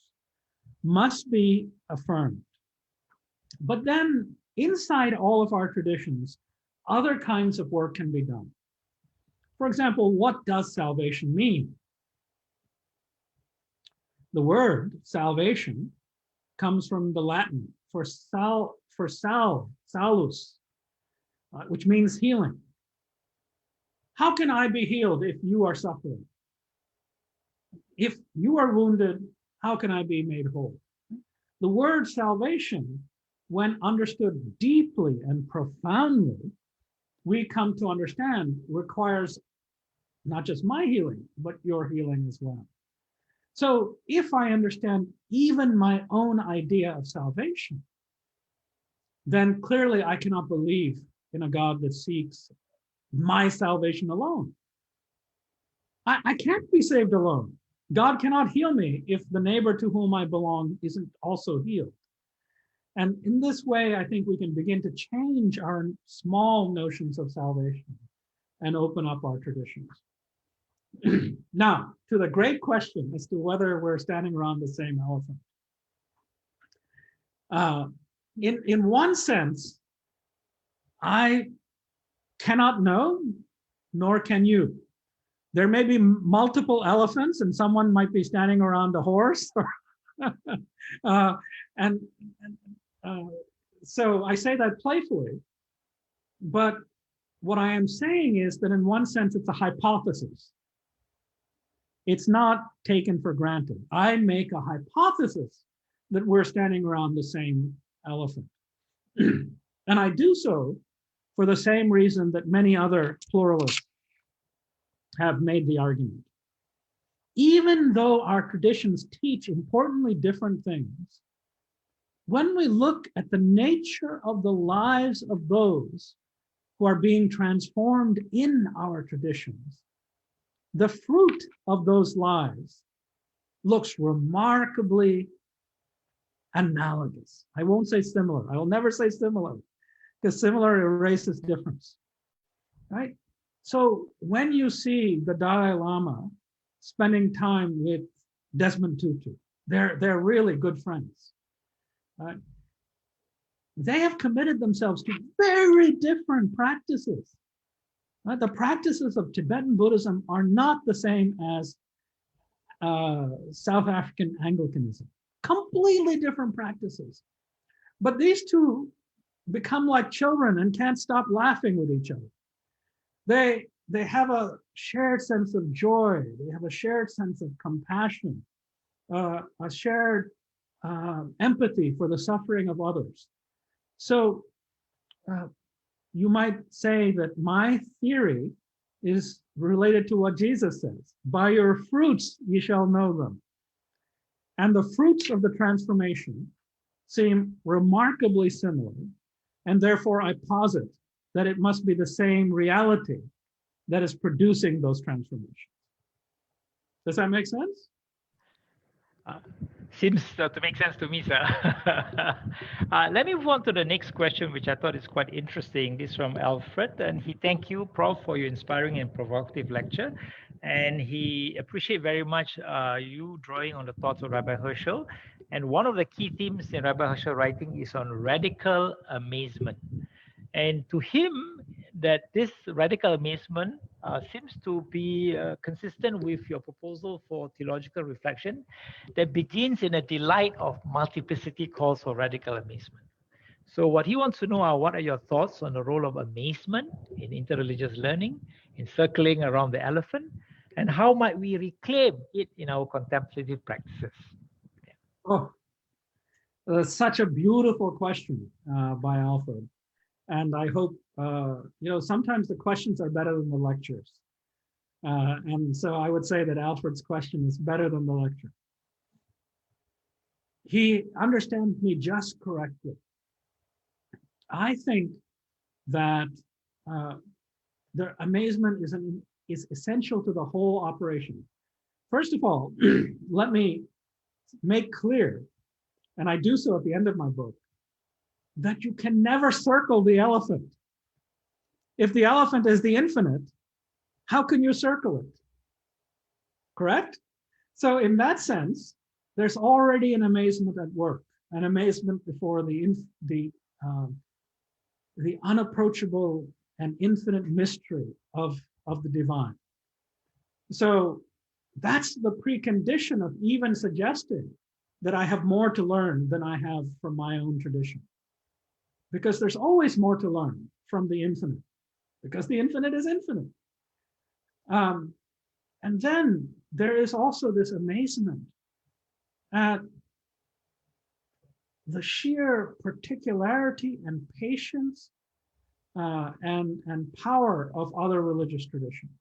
must be affirmed. But then inside all of our traditions, other kinds of work can be done. For example, what does salvation mean? The word salvation comes from the Latin for salus, which means healing. How can I be healed if you are suffering? If you are wounded, how can I be made whole? The word salvation, when understood deeply and profoundly, we come to understand requires not just my healing, but your healing as well. So if I understand even my own idea of salvation, then clearly I cannot believe in a God that seeks my salvation alone. I can't be saved alone. God cannot heal me if the neighbor to whom I belong isn't also healed. And in this way, I think we can begin to change our small notions of salvation and open up our traditions. Now, to the great question as to whether we're standing around the same elephant. In one sense, I cannot know, nor can you. There may be multiple elephants and someone might be standing around a horse. So I say that playfully, but what I am saying is that in one sense, it's a hypothesis. It's not taken for granted. I make a hypothesis that we're standing around the same elephant. And I do so for the same reason that many other pluralists have made the argument. Even though our traditions teach importantly different things, when we look at the nature of the lives of those who are being transformed in our traditions, the fruit of those lives looks remarkably analogous. I won't say similar. I will never say similar, because similar erases difference, right? So when you see the Dalai Lama spending time with Desmond Tutu, they're really good friends, right? They have committed themselves to very different practices. Right? The practices of Tibetan Buddhism are not the same as South African Anglicanism. Completely different practices. But these two become like children and can't stop laughing with each other. They have a shared sense of joy. They have a shared sense of compassion, a shared empathy for the suffering of others. So you might say that my theory is related to what Jesus says. By your fruits ye shall know them. And the fruits of the transformation seem remarkably similar. And therefore I posit that it must be the same reality that is producing those transformations. Does that make sense? Seems to make sense to me, sir. Let me move on to the next question, which I thought is quite interesting. This is from Alfred, and he thank you, Prof, for your inspiring and provocative lecture. And he appreciate very much you drawing on the thoughts of Rabbi Herschel. And one of the key themes in Rabbi Herschel writing is on radical amazement. And to him, that this radical amazement seems to be consistent with your proposal for theological reflection that begins in a delight of multiplicity calls for radical amazement. So what he wants to know are, what are your thoughts on the role of amazement in interreligious learning, in circling around the elephant, and how might we reclaim it in our contemplative practices? Yeah. Oh, that's such a beautiful question by Alfred. And I hope, sometimes the questions are better than the lectures. And so I would say that Alfred's question is better than the lecture. He understands me just correctly. I think that the amazement is essential to the whole operation. First of all, let me make clear, and I do so at the end of my book, that you can never circle the elephant. If the elephant is the infinite, how can you circle it? Correct? So in that sense, there's already an amazement at work, an amazement before the unapproachable and infinite mystery of the divine. So that's the precondition of even suggesting that I have more to learn than I have from my own tradition. Because there's always more to learn from the infinite, because the infinite is infinite. And then there is also this amazement at the sheer particularity and patience and power of other religious traditions.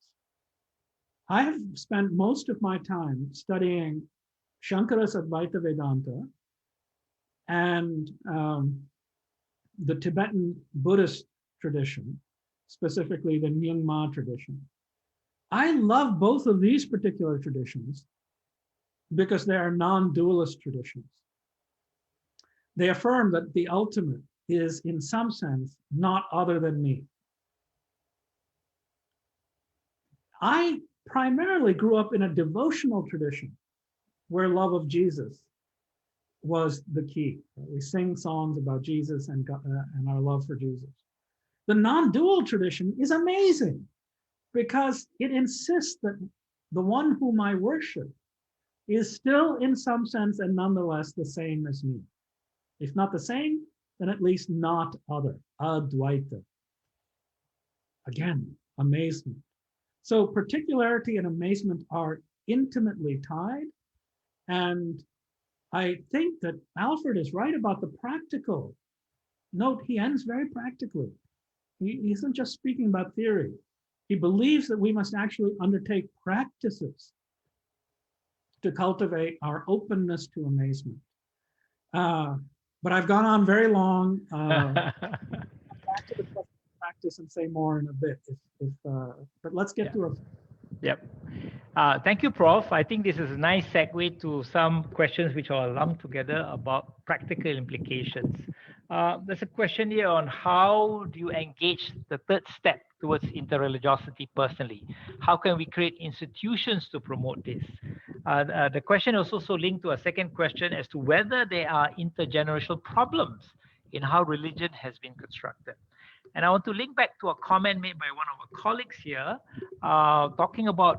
I have spent most of my time studying Shankara's Advaita Vedanta and the Tibetan Buddhist tradition, specifically the Nyingma tradition. I love both of these particular traditions because they are non-dualist traditions. They affirm that the ultimate is, in some sense, not other than me. I primarily grew up in a devotional tradition where love of Jesus was the key. We sing songs about Jesus and our love for Jesus. The non-dual tradition is amazing because it insists that the one whom I worship is still in some sense and nonetheless the same as me. If not the same, then at least not other, advaita. Again, amazement. So particularity and amazement are intimately tied. And I think that Alfred is right about the practical. Note, he ends very practically. He isn't just speaking about theory. He believes that we must actually undertake practices to cultivate our openness to amazement. But I've gone on very long. Back to the question of practice and say more in a bit. But let's get to it. Yep. Thank you, Prof. I think this is a nice segue to some questions which are lumped together about practical implications. There's a question here on how do you engage the third step towards interreligiosity personally? How can we create institutions to promote this? The question is also linked to a second question as to whether there are intergenerational problems in how religion has been constructed. And I want to link back to a comment made by one of our colleagues here, talking about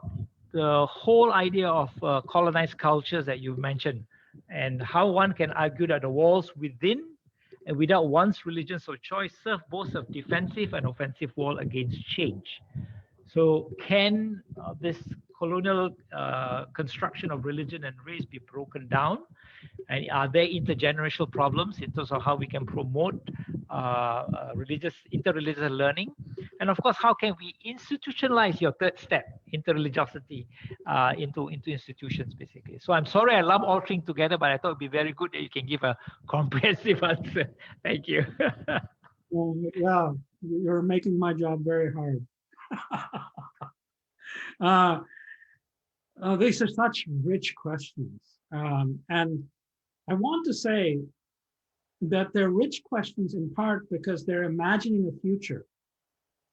the whole idea of colonized cultures that you mentioned, and how one can argue that the walls within and without one's religions of choice serve both a defensive and offensive wall against change. So can this colonial construction of religion and race be broken down? And are there intergenerational problems in terms of how we can promote interreligious learning? And of course, how can we institutionalize your third step, interreligiosity, into institutions, basically? So I'm sorry I lump all things together, but I thought it'd be very good that you can give a comprehensive answer. Thank you. Yeah, you're making my job very hard. These are such rich questions. And I want to say that they're rich questions in part because they're imagining a future.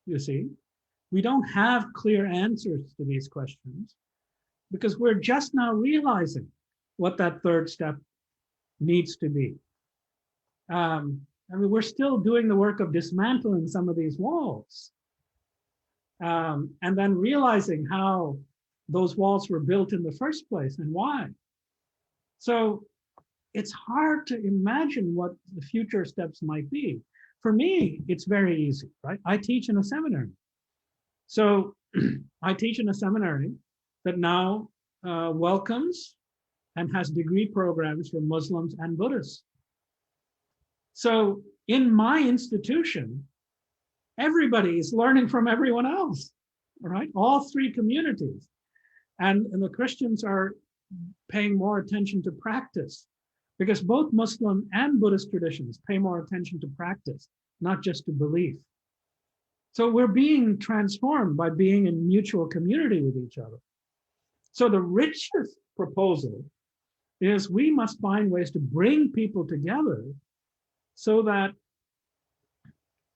You see, we don't have clear answers to these questions because we're just now realizing what that third step needs to be. I mean, we're still doing the work of dismantling some of these walls. And then realizing how those walls were built in the first place and why. So it's hard to imagine what the future steps might be. For me, it's very easy, right? I teach in a seminary. So I teach in a seminary that now welcomes and has degree programs for Muslims and Buddhists. So in my institution, everybody is learning from everyone else, right? All three communities. And the Christians are paying more attention to practice because both Muslim and Buddhist traditions pay more attention to practice, not just to belief. So we're being transformed by being in mutual community with each other. So the richest proposal is we must find ways to bring people together so that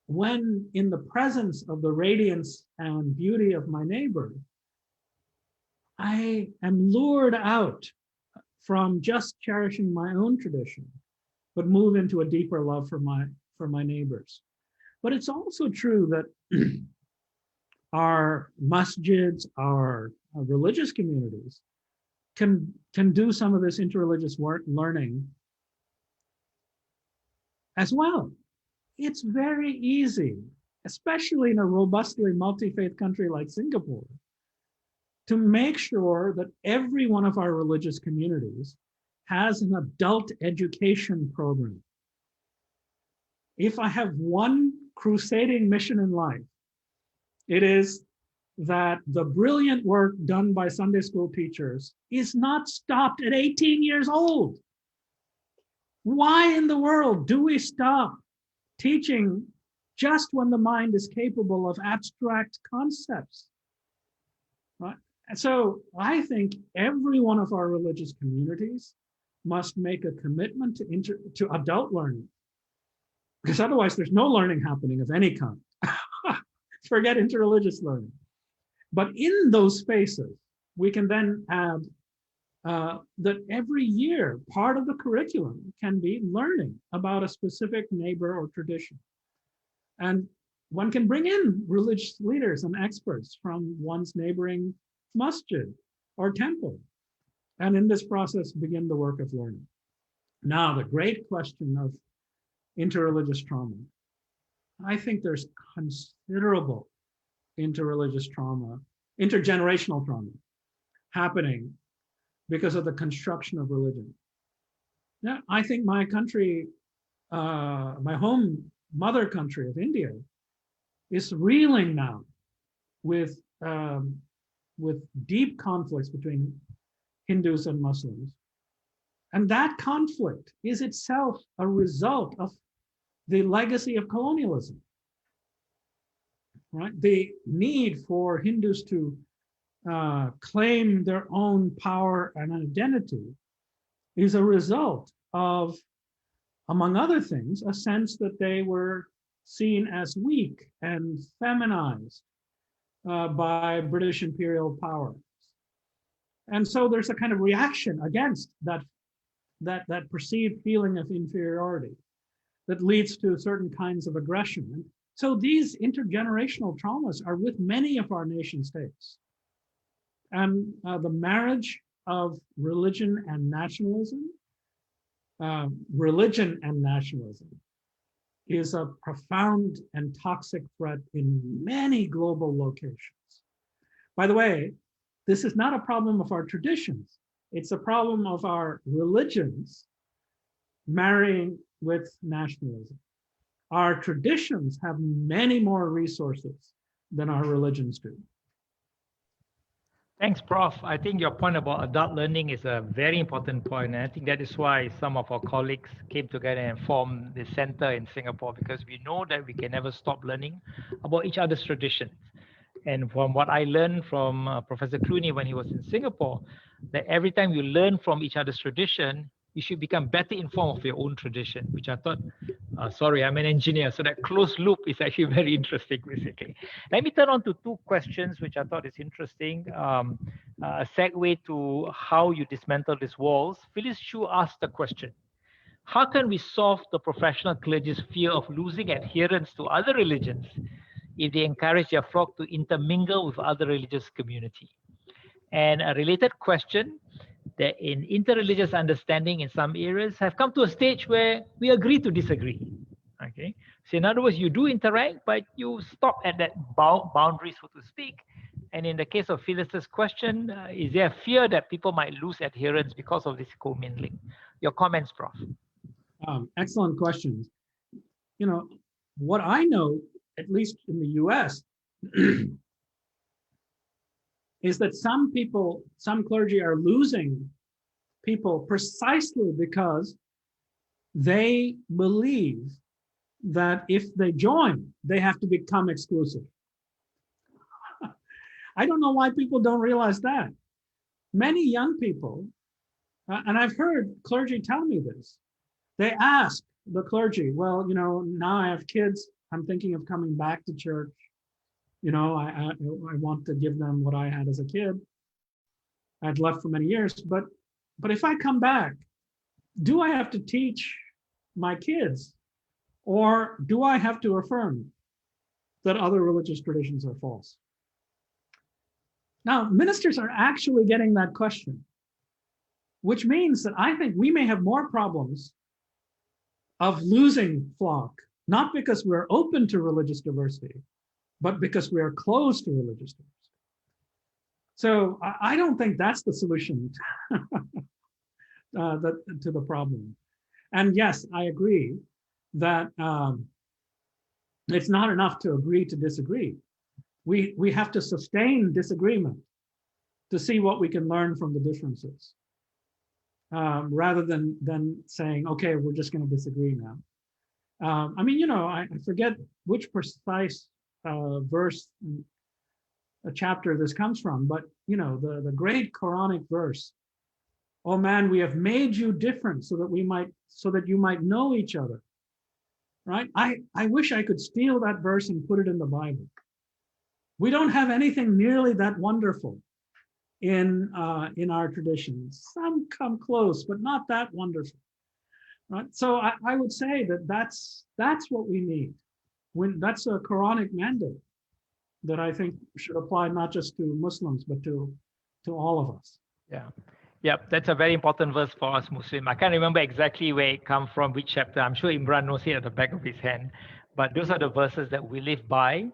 when in the presence of the radiance and beauty of my neighbor, I am lured out from just cherishing my own tradition, but move into a deeper love for my neighbors. But it's also true that our masjids, our religious communities, can do some of this interreligious learning as well. It's very easy, especially in a robustly multi-faith country like Singapore, to make sure that every one of our religious communities has an adult education program. If I have one crusading mission in life, it is that the brilliant work done by Sunday school teachers is not stopped at 18 years old. Why in the world do we stop teaching just when the mind is capable of abstract concepts? right? And so I think every one of our religious communities must make a commitment to adult learning, because otherwise there's no learning happening of any kind. Forget interreligious learning. But in those spaces, we can then add that every year, part of the curriculum can be learning about a specific neighbor or tradition. And one can bring in religious leaders and experts from one's neighboring masjid or temple, and in this process, begin the work of learning. Now, the great question of interreligious trauma. I think there's considerable interreligious trauma, intergenerational trauma happening because of the construction of religion. Yeah, I think my country, my home mother country of India, is reeling now with deep conflicts between Hindus and Muslims. And that conflict is itself a result of the legacy of colonialism, right? The need for Hindus to claim their own power and identity is a result of, among other things, a sense that they were seen as weak and feminized by British imperial powers. And so there's a kind of reaction against that perceived feeling of inferiority that leads to certain kinds of aggression. So these intergenerational traumas are with many of our nation states. And the marriage of religion and nationalism is a profound and toxic threat in many global locations. By the way, this is not a problem of our traditions. It's a problem of our religions marrying with nationalism. Our traditions have many more resources than our religions do. Thanks, Prof. I think your point about adult learning is a very important point, and I think that is why some of our colleagues came together and formed the center in Singapore, because we know that we can never stop learning about each other's traditions. And from what I learned from Professor Clooney when he was in Singapore, that every time you learn from each other's tradition, you should become better informed of your own tradition, which I thought, sorry, I'm an engineer, so that closed loop is actually very interesting, basically. Let me turn on to two questions, which I thought is interesting. A segue to how you dismantle these walls. Phyllis Chu asked the question, how can we solve the professional clergy's fear of losing adherents to other religions if they encourage their flock to intermingle with other religious community? And a related question, that in interreligious understanding in some areas have come to a stage where we agree to disagree. Okay, so in other words, you do interact, but you stop at that boundary, so to speak. And in the case of Phyllis's question, is there a fear that people might lose adherence because of this commingling? Your comments, Prof. Excellent questions. You know, what I know, at least in the US, is that some people, some clergy are losing people precisely because they believe that if they join, they have to become exclusive. I don't know why people don't realize that. Many young people, and I've heard clergy tell me this, they ask the clergy, well, you know, now I have kids, I'm thinking of coming back to church. You know, I want to give them what I had as a kid. I'd left for many years, but if I come back, do I have to teach my kids, or do I have to affirm that other religious traditions are false? Now, ministers are actually getting that question, which means that I think we may have more problems of losing flock, not because we're open to religious diversity, but because we are closed to religious diversity. So I don't think that's the solution to the problem. And yes, I agree that it's not enough to agree to disagree. We have to sustain disagreement to see what we can learn from the differences, rather than saying, okay, we're just going to disagree now. I mean, you know, I forget which precise verse chapter this comes from, but you know, the great Quranic verse, "Oh man, we have made you different so that you might know each other." Right? I wish I could steal that verse and put it in the Bible. We don't have anything nearly that wonderful in our traditions. Some come close, but not that wonderful. Right? So I would say that that's what we need. That's a Quranic mandate that I think should apply not just to Muslims, but to all of us. Yeah. Yep, that's a very important verse for us Muslim. I can't remember exactly where it comes from, which chapter. I'm sure Imran knows it at the back of his hand. But those are the verses that we live by,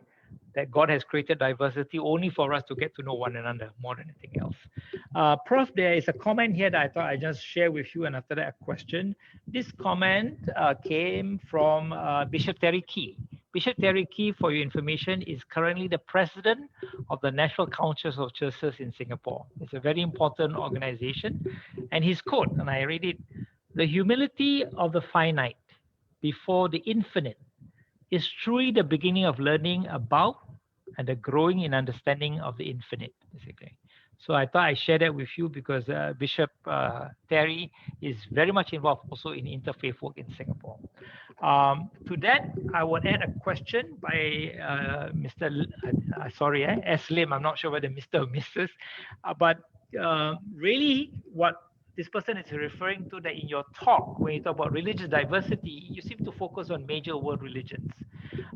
that God has created diversity only for us to get to know one another more than anything else. Prof, there is a comment here that I thought I'd just share with you, and after that a question. This comment came from Bishop Terry Key. Bishop Terry Key, for your information, is currently the president of the National Councils of Churches in Singapore. It's a very important organization. And his quote, and I read it, "The humility of the finite before the infinite is truly the beginning of learning about and the growing in understanding of the infinite," basically. So I thought I'd share that with you because Bishop Terry is very much involved also in interfaith work in Singapore. To that, I would add a question by Mr. S. Lim. I'm not sure whether Mr. or Mrs. But really what this person is referring to, that in your talk, when you talk about religious diversity, you seem to focus on major world religions.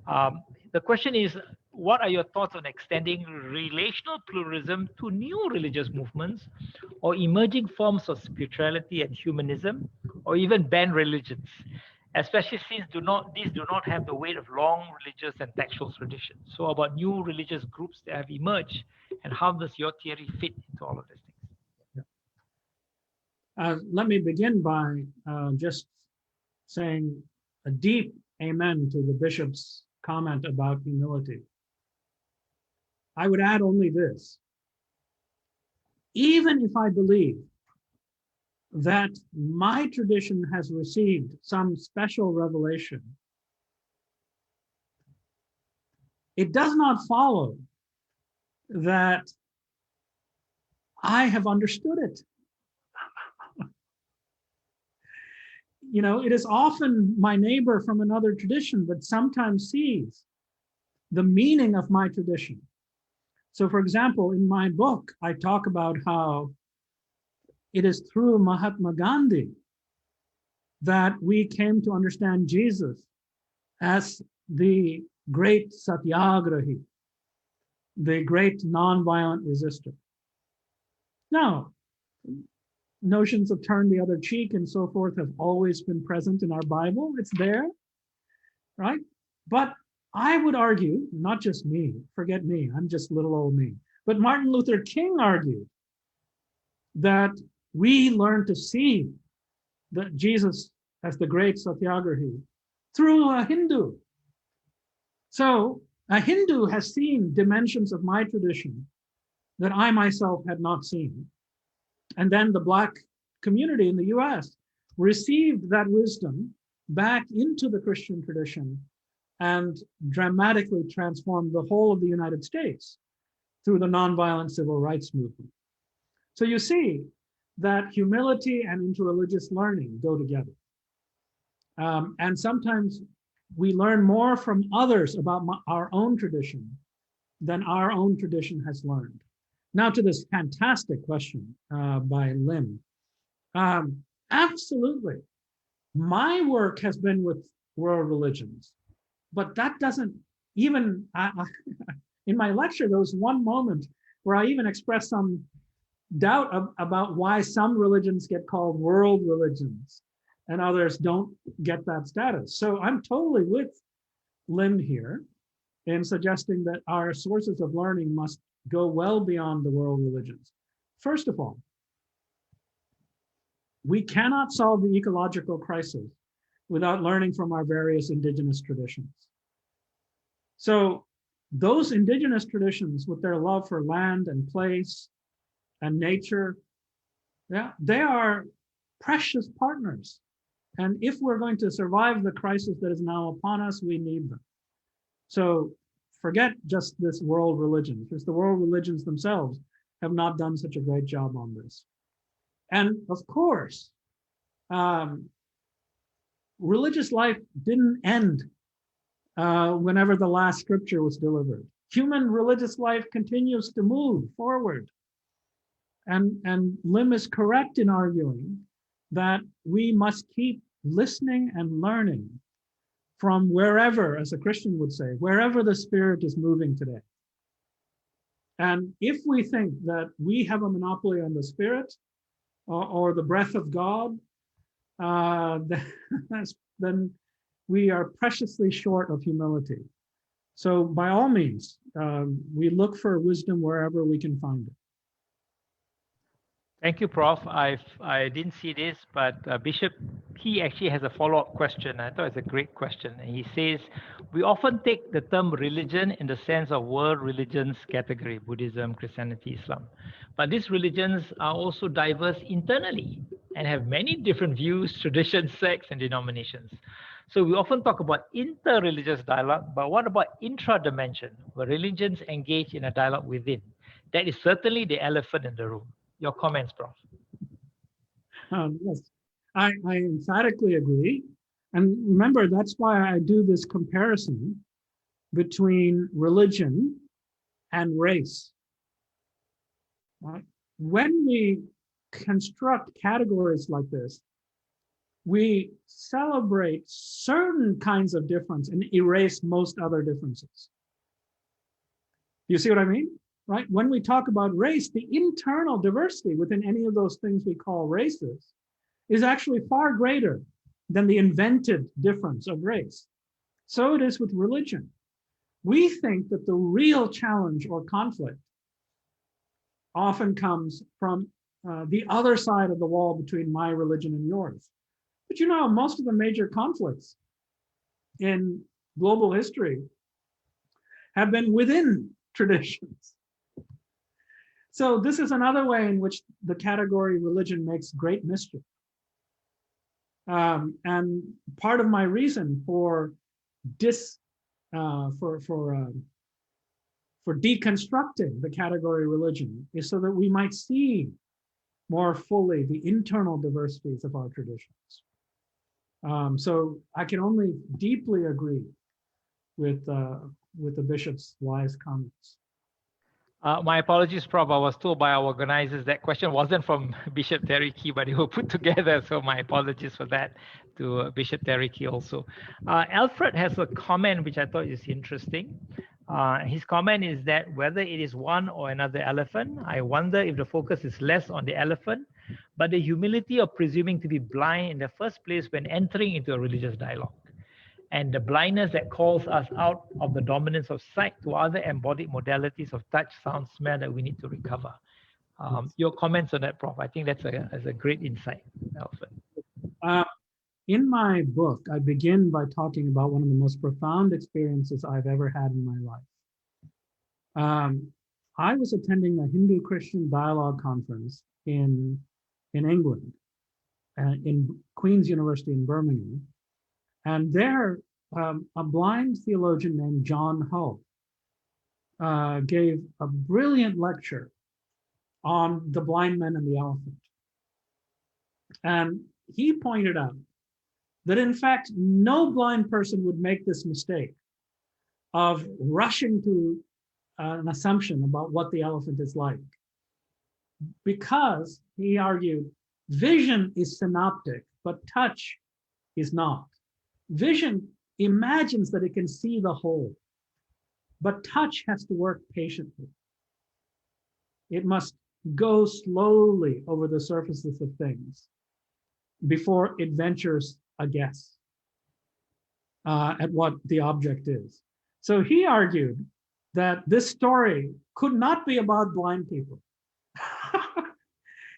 The question is, what are your thoughts on extending relational pluralism to new religious movements or emerging forms of spirituality and humanism, or even banned religions, especially since these do not have the weight of long religious and textual traditions? So about new religious groups that have emerged, and how does your theory fit into all of these things? Let me begin by just saying a deep amen to the bishop's comment about humility. I would add only this: even if I believe that my tradition has received some special revelation, it does not follow that I have understood it. You know, it is often my neighbor from another tradition that sometimes sees the meaning of my tradition. So, for example, in my book, I talk about how it is through Mahatma Gandhi that we came to understand Jesus as the great satyagrahi, the great nonviolent resistor. Now, notions of turn the other cheek and so forth have always been present in our Bible. It's there, right? But I would argue, not just me, forget me, I'm just little old me, but Martin Luther King argued that we learn to see that Jesus as the great satyagrahi through a Hindu. So a Hindu has seen dimensions of my tradition that I myself had not seen. And then the Black community in the US received that wisdom back into the Christian tradition and dramatically transformed the whole of the United States through the nonviolent civil rights movement. So you see that humility and interreligious learning go together. And sometimes we learn more from others about our own tradition than our own tradition has learned. Now to this fantastic question by Lim. Absolutely. My work has been with world religions, but that doesn't even, in my lecture, there was one moment where I even expressed some doubt about why some religions get called world religions and others don't get that status. So I'm totally with Lim here in suggesting that our sources of learning must go well beyond the world religions. First of all, we cannot solve the ecological crisis without learning from our various indigenous traditions. So those indigenous traditions, with their love for land and place and nature, yeah, they are precious partners. And if we're going to survive the crisis that is now upon us, we need them. So Forget just this world religion, because the world religions themselves have not done such a great job on this. And of course, religious life didn't end whenever the last scripture was delivered. Human religious life continues to move forward. And Lim is correct in arguing that we must keep listening and learning from wherever, as a Christian would say, wherever the Spirit is moving today. And if we think that we have a monopoly on the Spirit or the breath of God, then we are preciously short of humility. So by all means, we look for wisdom wherever we can find it. Thank you, Prof. I didn't see this, but Bishop, he actually has a follow-up question. I thought it's a great question. And he says, we often take the term religion in the sense of world religions category, Buddhism, Christianity, Islam. But these religions are also diverse internally and have many different views, traditions, sects, and denominations. So we often talk about inter-religious dialogue, but what about intra-dimension, where religions engage in a dialogue within? That is certainly the elephant in the room. Your comments, Prof. Yes, I emphatically agree. And remember, that's why I do this comparison between religion and race. When we construct categories like this, we celebrate certain kinds of difference and erase most other differences. You see what I mean? Right? When we talk about race, the internal diversity within any of those things we call races is actually far greater than the invented difference of race. So it is with religion. We think that the real challenge or conflict often comes from the other side of the wall between my religion and yours. But you know, most of the major conflicts in global history have been within traditions. So this is another way in which the category religion makes great mischief. And part of my reason for deconstructing the category religion is so that we might see more fully the internal diversities of our traditions. So I can only deeply agree with the bishop's wise comments. My apologies, Prof. I was told by our organizers that question wasn't from Bishop Terry Key, but they were put together. So my apologies for that to Bishop Terry Key also. Alfred has a comment which I thought is interesting. His comment is that whether it is one or another elephant, I wonder if the focus is less on the elephant, but the humility of presuming to be blind in the first place when entering into a religious dialogue, and the blindness that calls us out of the dominance of sight to other embodied modalities of touch, sound, smell that we need to recover. Your comments on that, Prof. I think that's a great insight, Alfred. In my book, I begin by talking about one of the most profound experiences I've ever had in my life. I was attending a Hindu-Christian dialogue conference in England, in Queen's University in Birmingham. And there, a blind theologian named John Hull gave a brilliant lecture on the blind man and the elephant. And he pointed out that, in fact, no blind person would make this mistake of rushing to an assumption about what the elephant is like. Because, he argued, vision is synoptic, but touch is not. Vision imagines that it can see the whole, but touch has to work patiently. It must go slowly over the surfaces of things before it ventures a guess at what the object is. So he argued that this story could not be about blind people.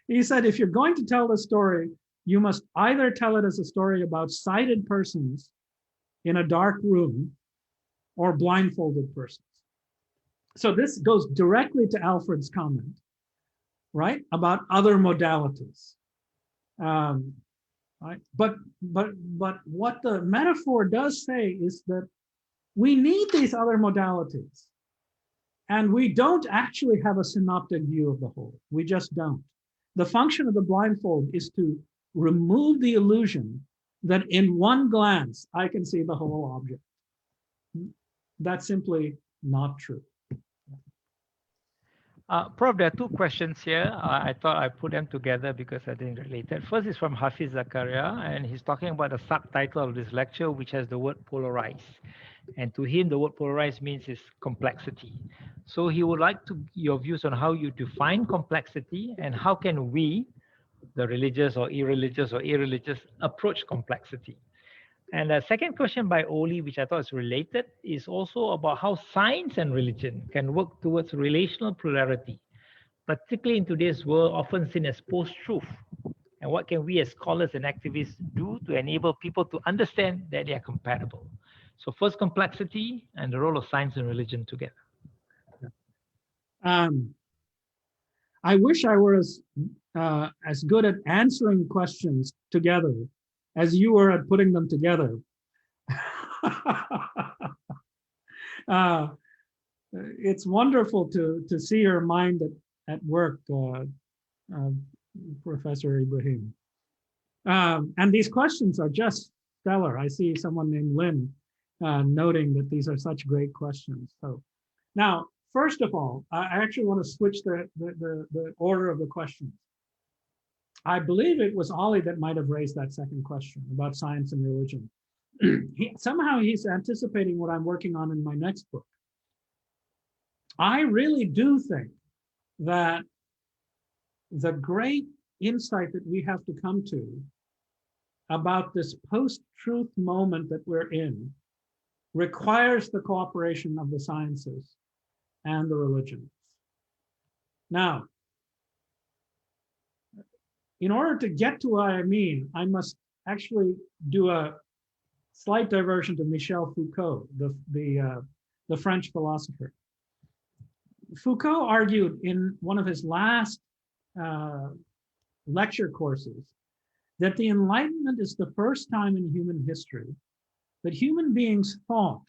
He said, if you're going to tell the story, you must either tell it as a story about sighted persons in a dark room or blindfolded persons. So this goes directly to Alfred's comment, right, about other modalities. Right? But what the metaphor does say is that We need these other modalities. And we don't actually have a synoptic view of the whole. We just don't. The function of the blindfold is to remove the illusion that in one glance, I can see the whole object. That's simply not true. Prof, there are two questions here. I thought I put them together because I didn't relate it. First is from Hafiz Zakaria, and he's talking about the subtitle of this lecture, which has the word polarize. And to him, the word polarize means is complexity. So he would like your views on how you define complexity and how can we, the religious or irreligious, approach complexity. And the second question by Oli, which I thought is related, is also about how science and religion can work towards relational plurality, particularly in today's world often seen as post-truth. And what can we as scholars and activists do to enable people to understand that they are compatible? So first, complexity and the role of science and religion together. I wish I were as good at answering questions together as you were at putting them together. It's wonderful to see your mind at work, Professor Ibrahim. And these questions are just stellar. I see someone named Lynn noting that these are such great questions. So now, first of all, I actually want to switch the order of the questions. I believe it was Ollie that might have raised that second question about science and religion. Somehow he's anticipating what I'm working on in my next book. I really do think that the great insight that we have to come to about this post-truth moment that we're in requires the cooperation of the sciences and the religions. Now, in order to get to what I mean, I must actually do a slight diversion to Michel Foucault, the French philosopher. Foucault argued in one of his last lecture courses that the Enlightenment is the first time in human history that human beings thought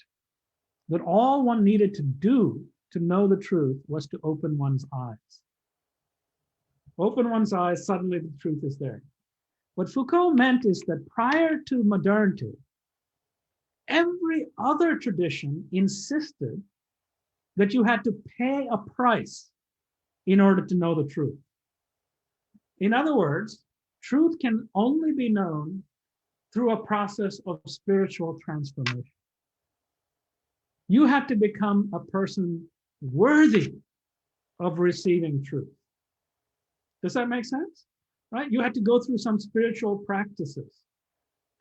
that all one needed to do to know the truth was to open one's eyes. Open one's eyes, suddenly the truth is there. What Foucault meant is that prior to modernity, every other tradition insisted that you had to pay a price in order to know the truth. In other words, truth can only be known through a process of spiritual transformation. You have to become a person worthy of receiving truth. Does that make sense? Right? You have to go through some spiritual practices,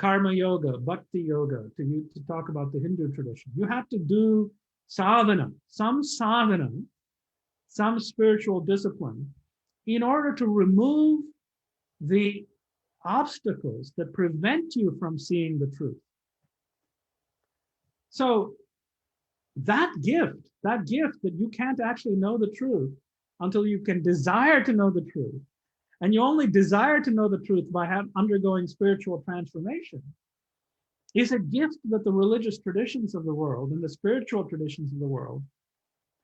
karma yoga, bhakti yoga, to talk about the Hindu tradition. You have to do sadhana, some spiritual discipline, in order to remove the obstacles that prevent you from seeing the truth. So that gift that you can't actually know the truth until you can desire to know the truth, and you only desire to know the truth by undergoing spiritual transformation, is a gift that the religious traditions of the world and the spiritual traditions of the world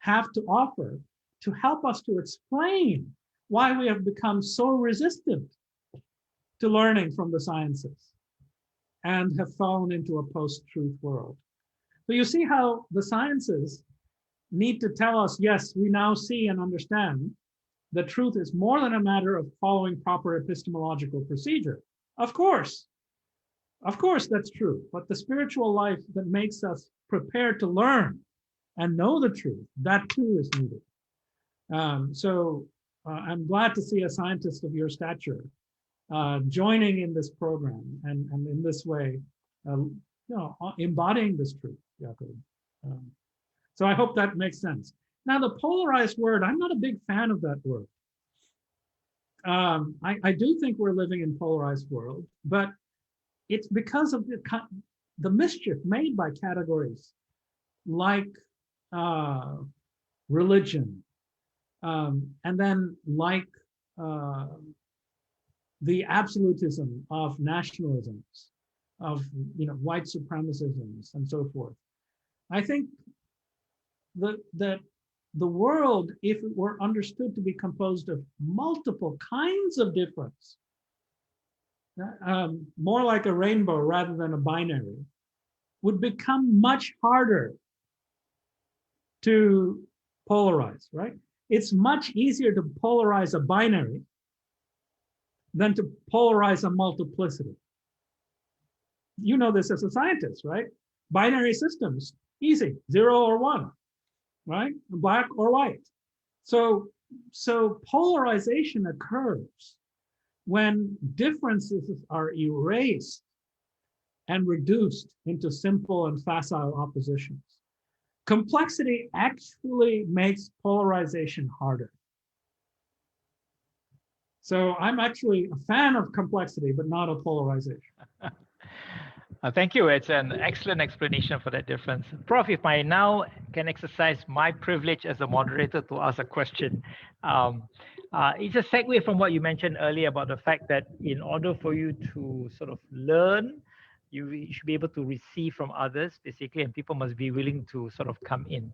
have to offer to help us to explain why we have become so resistant to learning from the sciences and have fallen into a post-truth world. So you see how the sciences need to tell us, yes, we now see and understand the truth is more than a matter of following proper epistemological procedure. Of course, that's true. But the spiritual life that makes us prepared to learn and know the truth, that too is needed. So I'm glad to see a scientist of your stature joining in this program and in this way, embodying this truth, Yaacob. So I hope that makes sense. Now, the polarized word, I'm not a big fan of that word. I do think we're living in a polarized world, but it's because of the mischief made by categories like religion, and then like the absolutism of nationalisms, of white supremacisms, and so forth. I think that the world, if it were understood to be composed of multiple kinds of difference, more like a rainbow rather than a binary, would become much harder to polarize, right? It's much easier to polarize a binary than to polarize a multiplicity. You know this as a scientist, right? Binary systems, easy, 0 or 1, right? Black or white. So polarization occurs when differences are erased and reduced into simple and facile oppositions. Complexity actually makes polarization harder. So I'm actually a fan of complexity, but not of polarization. Thank you. It's an excellent explanation for that difference. Prof, if I now can exercise my privilege as a moderator to ask a question. It's a segue from what you mentioned earlier about the fact that in order for you to sort of learn, you should be able to receive from others, basically, and people must be willing to sort of come in.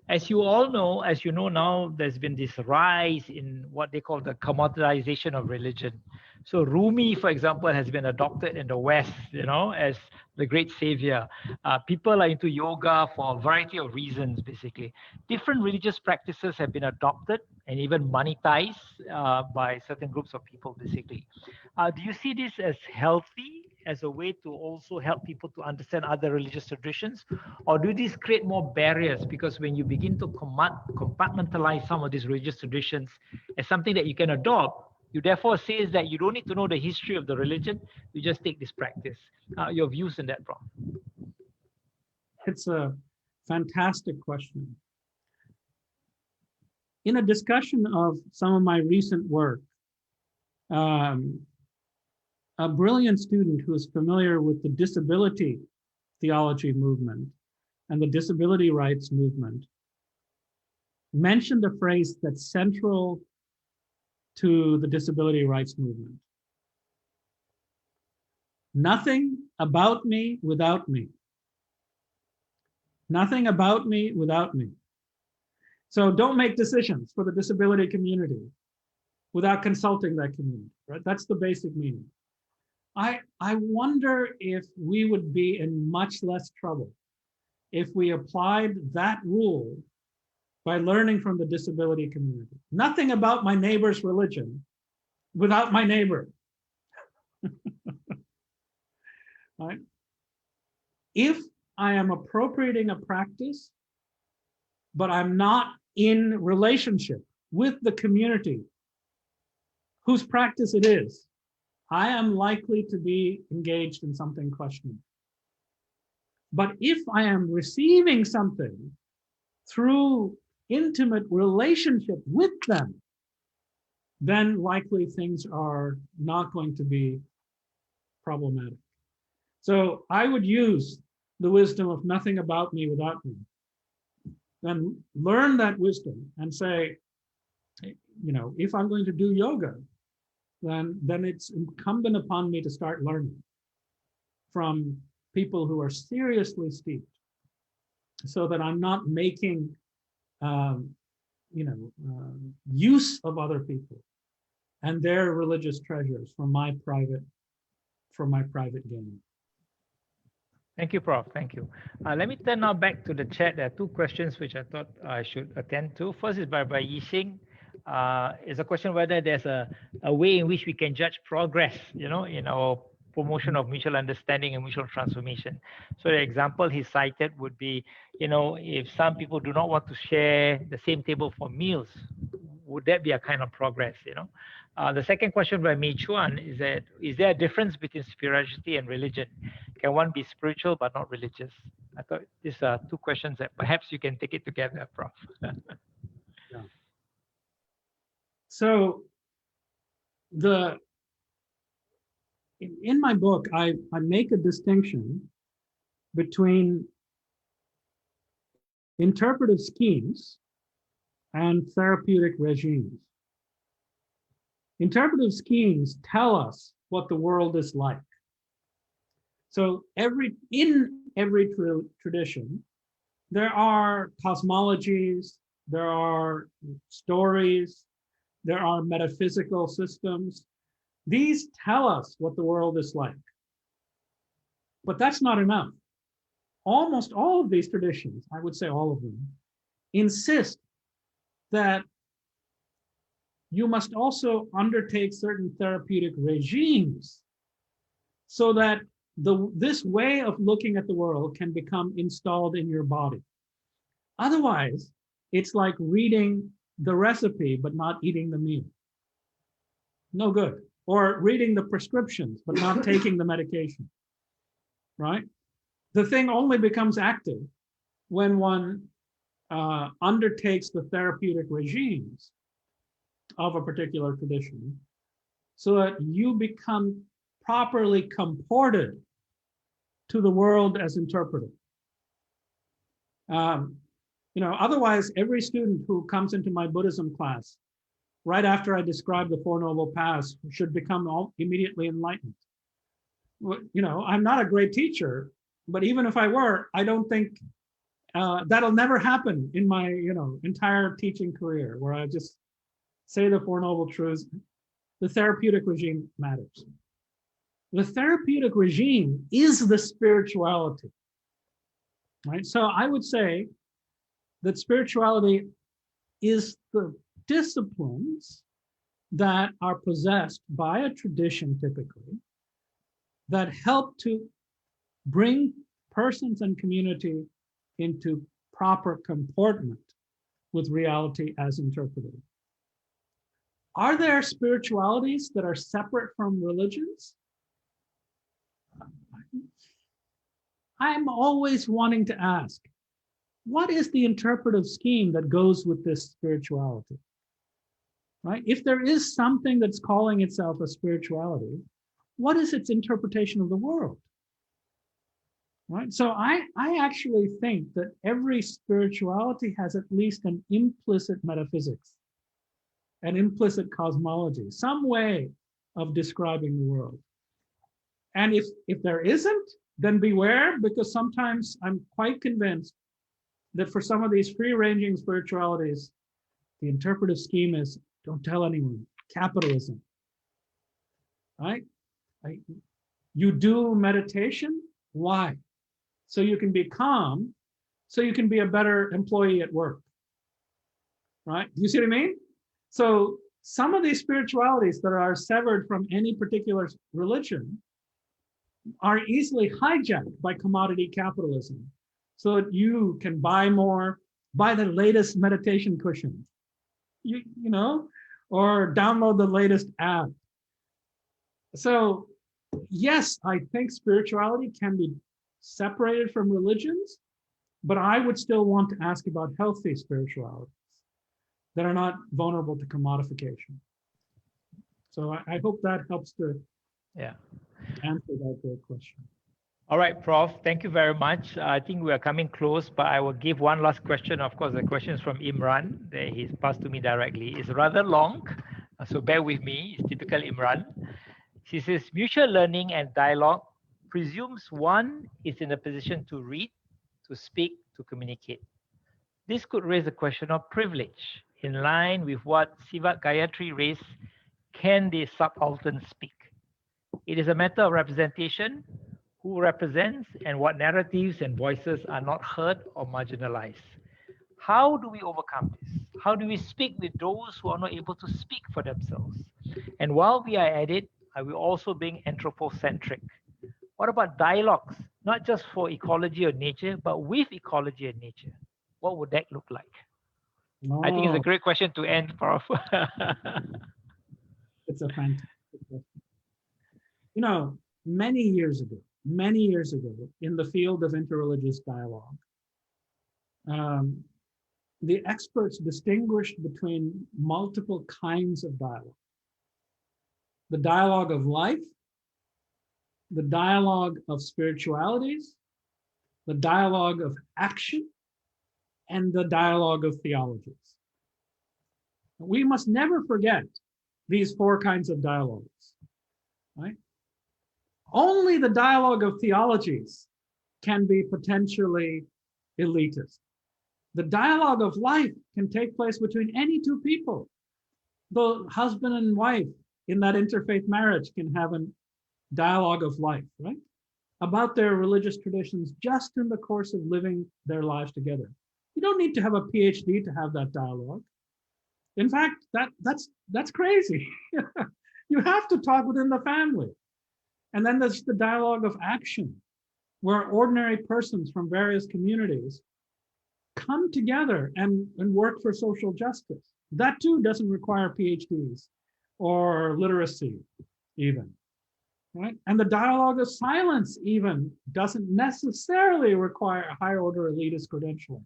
As you all know, as you know now, there's been this rise in what they call the commoditization of religion. So Rumi, for example, has been adopted in the West, you know, as the great savior. People are into yoga for a variety of reasons, basically. Different religious practices have been adopted and even monetized by certain groups of people, basically. Do you see this as healthy, as a way to also help people to understand other religious traditions? Or do these create more barriers? Because when you begin to compartmentalize some of these religious traditions as something that you can adopt, you therefore say that you don't need to know the history of the religion, you just take this practice. Your views on that, Prof? It's a fantastic question. In a discussion of some of my recent work, a brilliant student who is familiar with the disability theology movement and the disability rights movement mentioned a phrase that's central to the disability rights movement. Nothing about me without me. Nothing about me without me. So don't make decisions for the disability community without consulting that community, right? That's the basic meaning. I wonder if we would be in much less trouble if we applied that rule by learning from the disability community. Nothing about my neighbor's religion without my neighbor. Right? If I am appropriating a practice, but I'm not in relationship with the community whose practice it is, I am likely to be engaged in something questionable. But if I am receiving something through intimate relationship with them, then likely things are not going to be problematic. So I would use the wisdom of nothing about me without me. Then learn that wisdom and say, you know, if I'm going to do yoga, then it's incumbent upon me to start learning from people who are seriously steeped, so that I'm not making, use of other people and their religious treasures for my private gain. Thank you, Prof. Thank you. Let me turn now back to the chat. There are two questions which I thought I should attend to. First is by Yixing. It's a question whether there's a way in which we can judge progress, you know, in our promotion of mutual understanding and mutual transformation. So the example he cited would be, you know, if some people do not want to share the same table for meals, would that be a kind of progress, you know? The second question by Mei Chuan is that, is there a difference between spirituality and religion? Can one be spiritual but not religious? I thought these are two questions that perhaps you can take it together, Prof. Yeah. So in my book, I make a distinction between interpretive schemes and therapeutic regimes. Interpretive schemes tell us what the world is like. So in every tradition, There are cosmologies, there are stories, there are metaphysical systems. These tell us what the world is like. But that's not enough. Almost all of these traditions, I would say all of them, insist that you must also undertake certain therapeutic regimes so that this way of looking at the world can become installed in your body. Otherwise, it's like reading the recipe but not eating the meal. No good. Or reading the prescriptions but not taking the medication, right? The thing only becomes active when one undertakes the therapeutic regimes of a particular tradition so that you become properly comported to the world as interpreted. Otherwise, every student who comes into my Buddhism class, right after I describe the Four Noble Paths, should become immediately enlightened. I'm not a great teacher, but even if I were, I don't think that'll never happen in my entire teaching career, where I just say the Four Noble Truths. The therapeutic regime matters. The therapeutic regime is the spirituality, right? So I would say that spirituality is the disciplines that are possessed by a tradition typically that help to bring persons and community into proper comportment with reality as interpreted. Are there spiritualities that are separate from religions? I'm always wanting to ask, what is the interpretive scheme that goes with this spirituality? Right? If there is something that's calling itself a spirituality, what is its interpretation of the world? Right? So I actually think that every spirituality has at least an implicit metaphysics, an implicit cosmology, some way of describing the world. And if there isn't, then beware, because sometimes I'm quite convinced that for some of these free-ranging spiritualities, the interpretive scheme is don't tell anyone, capitalism, right? You do meditation, why? So you can be calm, so you can be a better employee at work, right? You see what I mean? So some of these spiritualities that are severed from any particular religion are easily hijacked by commodity capitalism so that you can buy more, buy the latest meditation cushion, or download the latest app. So yes, I think spirituality can be separated from religions, but I would still want to ask about healthy spiritualities that are not vulnerable to commodification. So I hope that helps to answer that question. All right, Prof. Thank you very much. I think we are coming close, but I will give one last question. Of course, the question is from Imran. He's passed to me directly. It's rather long, so bear with me. It's typical Imran. She says, mutual learning and dialogue presumes one is in a position to read, to speak, to communicate. This could raise the question of privilege. In line with what Sivat Gayatri raised, can the subaltern speak? It is a matter of representation, who represents and what narratives and voices are not heard or marginalized. How do we overcome this? How do we speak with those who are not able to speak for themselves? And while we are at it, are we also being anthropocentric? What about dialogues, not just for ecology or nature, but with ecology and nature? What would that look like? I think it's a great question to end, Prof. It's a fantastic question. Many years ago, in the field of interreligious dialogue, the experts distinguished between multiple kinds of dialogue. The dialogue of life, the dialogue of spiritualities, the dialogue of action, and the dialogue of theologies. We must never forget these four kinds of dialogues, right? Only the dialogue of theologies can be potentially elitist. The dialogue of life can take place between any two people. The husband and wife in that interfaith marriage can have a dialogue of life, right? About their religious traditions just in the course of living their lives together. You don't need to have a PhD to have that dialogue. In fact, that's crazy. You have to talk within the family. And then there's the dialogue of action, where ordinary persons from various communities come together and work for social justice. That too doesn't require PhDs or literacy even, right? And the dialogue of silence even doesn't necessarily require a higher order elitist credentialing.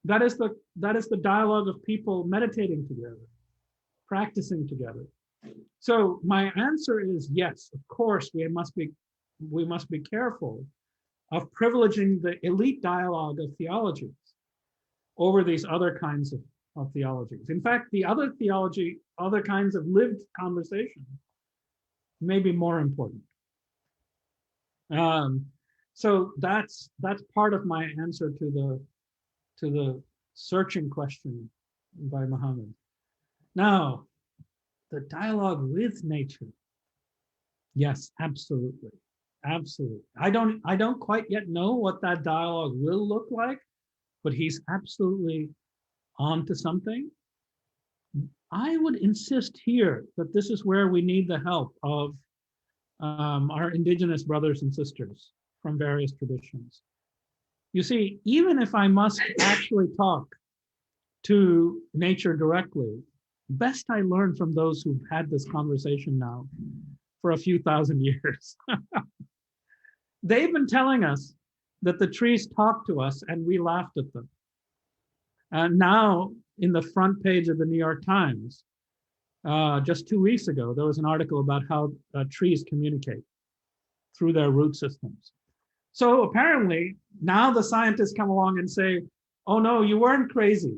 That is the dialogue of people meditating together, practicing together. So my answer is yes, of course, we must be careful of privileging the elite dialogue of theologies over these other kinds of theologies. In fact, the other kinds of lived conversation may be more important. So that's part of my answer to the searching question by Muhammad. Now, the dialogue with nature. Yes, absolutely. Absolutely. I don't quite yet know what that dialogue will look like, but he's absolutely on to something. I would insist here that this is where we need the help of our indigenous brothers and sisters from various traditions. You see, even if I must actually talk to nature directly, best I learn from those who've had this conversation now for a few thousand years. They've been telling us that the trees talk to us and we laughed at them. And now in the front page of the New York Times, just 2 weeks ago, there was an article about how trees communicate through their root systems. So apparently now the scientists come along and say, oh no, you weren't crazy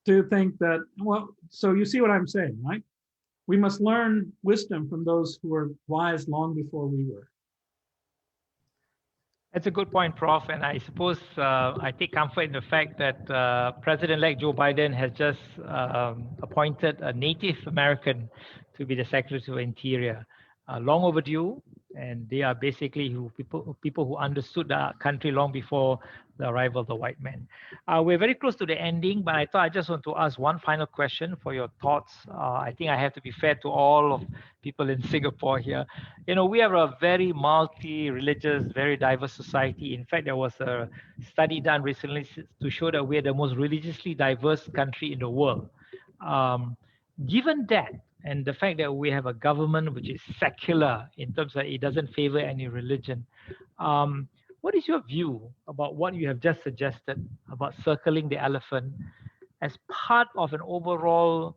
to think that, well, so you see what I'm saying, right? We must learn wisdom from those who were wise long before we were. That's a good point, Prof. And I suppose I take comfort in the fact that President-elect Joe Biden has just appointed a Native American to be the Secretary of Interior. Long overdue, and they are basically people who understood the country long before the arrival of the white man. We're very close to the ending, but I thought I just want to ask one final question for your thoughts. I think I have to be fair to all of people in Singapore here. You know, we are a very multi-religious, very diverse society. In fact, there was a study done recently to show that we are the most religiously diverse country in the world. Given that, and the fact that we have a government which is secular in terms that it doesn't favor any religion, what is your view about what you have just suggested about circling the elephant as part of an overall,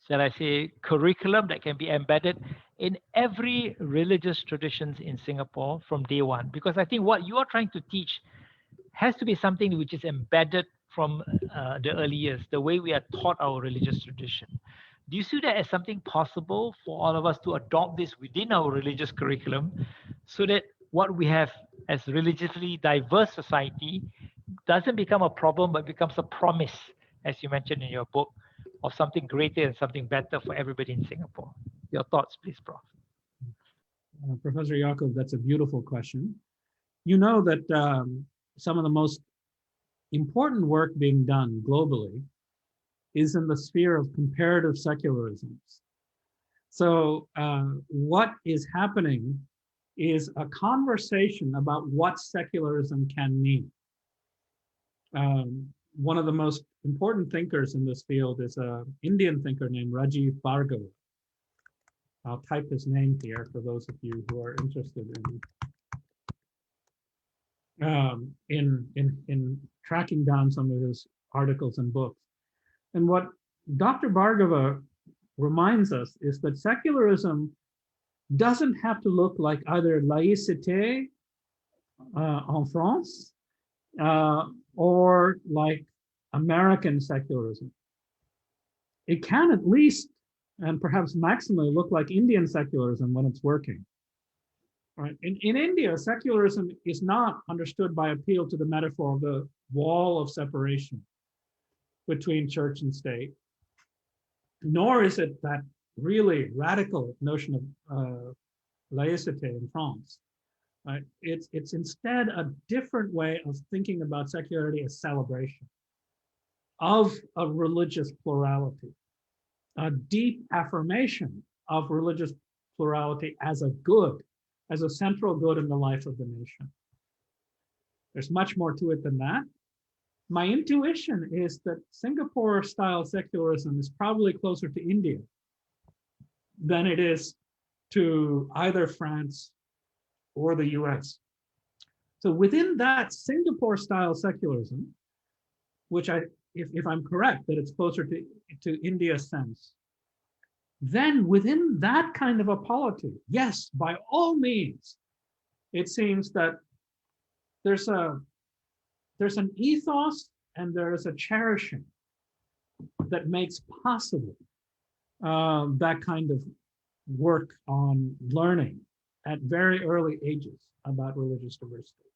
shall I say, curriculum that can be embedded in every religious traditions in Singapore from day one? Because I think what you are trying to teach has to be something which is embedded from the early years, the way we are taught our religious tradition. Do you see that as something possible for all of us to adopt this within our religious curriculum so that what we have as religiously diverse society doesn't become a problem, but becomes a promise, as you mentioned in your book, of something greater and something better for everybody in Singapore? Your thoughts, please, Prof. Professor Yaacob, that's a beautiful question. You know that some of the most important work being done globally is in the sphere of comparative secularisms. So what is happening is a conversation about what secularism can mean. One of the most important thinkers in this field is an Indian thinker named Rajiv Bhargava. I'll type his name here for those of you who are interested in tracking down some of his articles and books. And what Dr. Bhargava reminds us is that secularism doesn't have to look like either laïcité en France or like American secularism. It can at least, and perhaps maximally, look like Indian secularism when it's working. Right? In India, secularism is not understood by appeal to the metaphor of the wall of separation between church and state, nor is it that really radical notion of laïcité in France. Right? It's instead a different way of thinking about secularity as celebration of a religious plurality, a deep affirmation of religious plurality as a good, as a central good in the life of the nation. There's much more to it than that. My intuition is that Singapore-style secularism is probably closer to India than it is to either France or the US. So within that Singapore-style secularism, which if I'm correct, that it's closer to India's sense, then within that kind of a polity, yes, by all means, it seems that there's an ethos and there is a cherishing that makes possible that kind of work on learning at very early ages about religious diversity.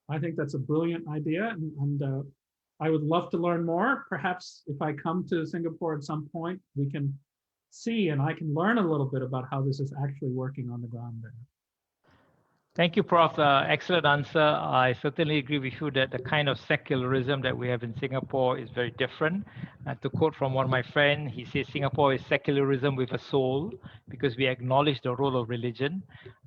I think that's a brilliant idea, and I would love to learn more. Perhaps if I come to Singapore at some point, we can see and I can learn a little bit about how this is actually working on the ground there. Thank you, Prof. Excellent answer. I certainly agree with you that the kind of secularism that we have in Singapore is very different. To quote from one of my friends, he says Singapore is secularism with a soul because we acknowledge the role of religion.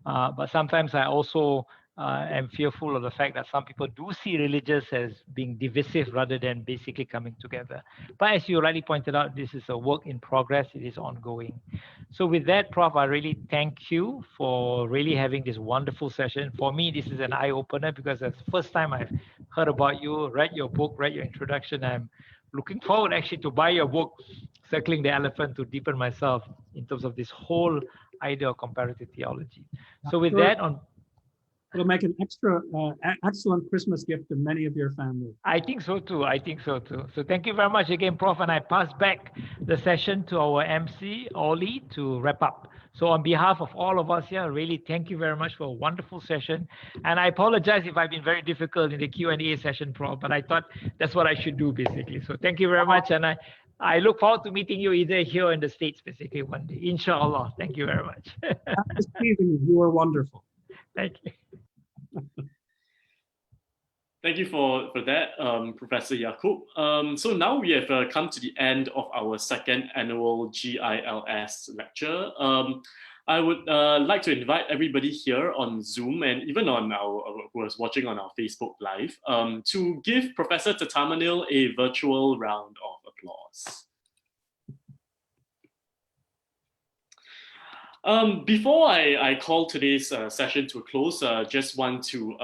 But sometimes I also am fearful of the fact that some people do see religious as being divisive rather than basically coming together. But as you rightly pointed out, this is a work in progress. It is ongoing. So with that, Prof, I really thank you for really having this wonderful session. For me, this is an eye-opener because it's the first time I've heard about you, read your book, read your introduction. I'm looking forward actually to buy your book, Circling the Elephant, to deepen myself in terms of this whole idea of comparative theology. So with that, it'll make an extra excellent Christmas gift to many of your family. I think so too. I think so too. So thank you very much again, Prof. And I pass back the session to our MC, Ollie, to wrap up. So on behalf of all of us here, really thank you very much for a wonderful session. And I apologize if I've been very difficult in the Q&A session, Prof, but I thought that's what I should do basically. So thank you very much. And I look forward to meeting you either here or in the States basically one day. Inshallah. Thank you very much. You were wonderful. Thank you. Thank you for that, Professor Yaacob. So now we have come to the end of our second annual GILS lecture. I would like to invite everybody here on Zoom and even on who is watching on our Facebook Live to give Professor Thatamanil a virtual round of applause. Before I call today's session to a close, just want to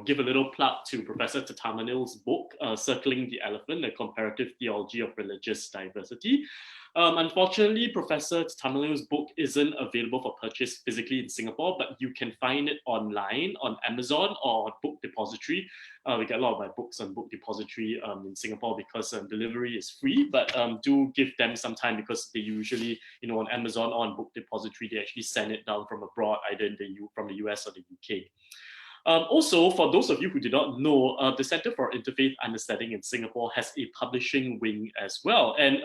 give a little plug to Professor Thatamanil's book, Circling the Elephant, A Comparative Theology of Religious Diversity. Unfortunately, Professor Thatamanil's book isn't available for purchase physically in Singapore, but you can find it online on Amazon or Book Depository. We get a lot of my books on Book Depository in Singapore because delivery is free, but do give them some time because they usually, on Amazon or on Book Depository, they actually send it down from abroad, either from the US or the UK. Also, for those of you who do not know, the Center for Interfaith Understanding in Singapore has a publishing wing as well. And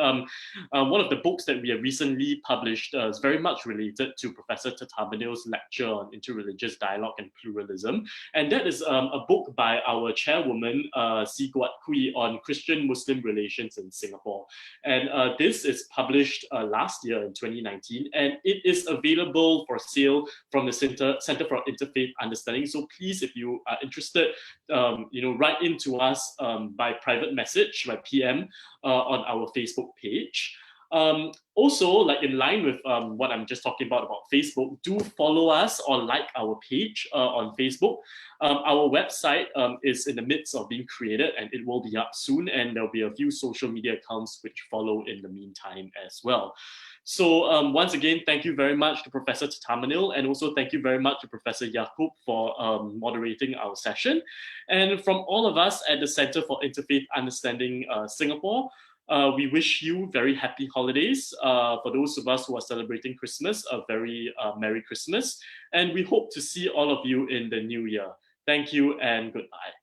one of the books that we have recently published is very much related to Professor Thatamanil's lecture on interreligious dialogue and pluralism. And that is a book by our chairwoman, Si Guat Kui, on Christian-Muslim relations in Singapore. And this is published last year in 2019, and it is available for sale from the Center for Interfaith Understanding. So please, if you are interested, write into us by private message, by PM on our Facebook page. Also, like in line with what I'm just talking about Facebook, do follow us or like our page on Facebook. Our website is in the midst of being created and it will be up soon, and there'll be a few social media accounts which follow in the meantime as well. So once again, thank you very much to Professor Thatamanil, and also thank you very much to Professor Yaacob for moderating our session. And from all of us at the Center for Interfaith Understanding Singapore, We wish you very happy holidays. For those of us who are celebrating Christmas, a very Merry Christmas. And we hope to see all of you in the new year. Thank you and goodbye.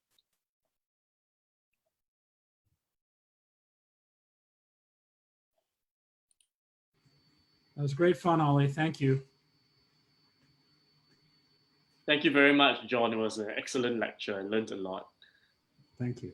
That was great fun, Ollie. Thank you. Thank you very much, John. It was an excellent lecture. I learned a lot. Thank you.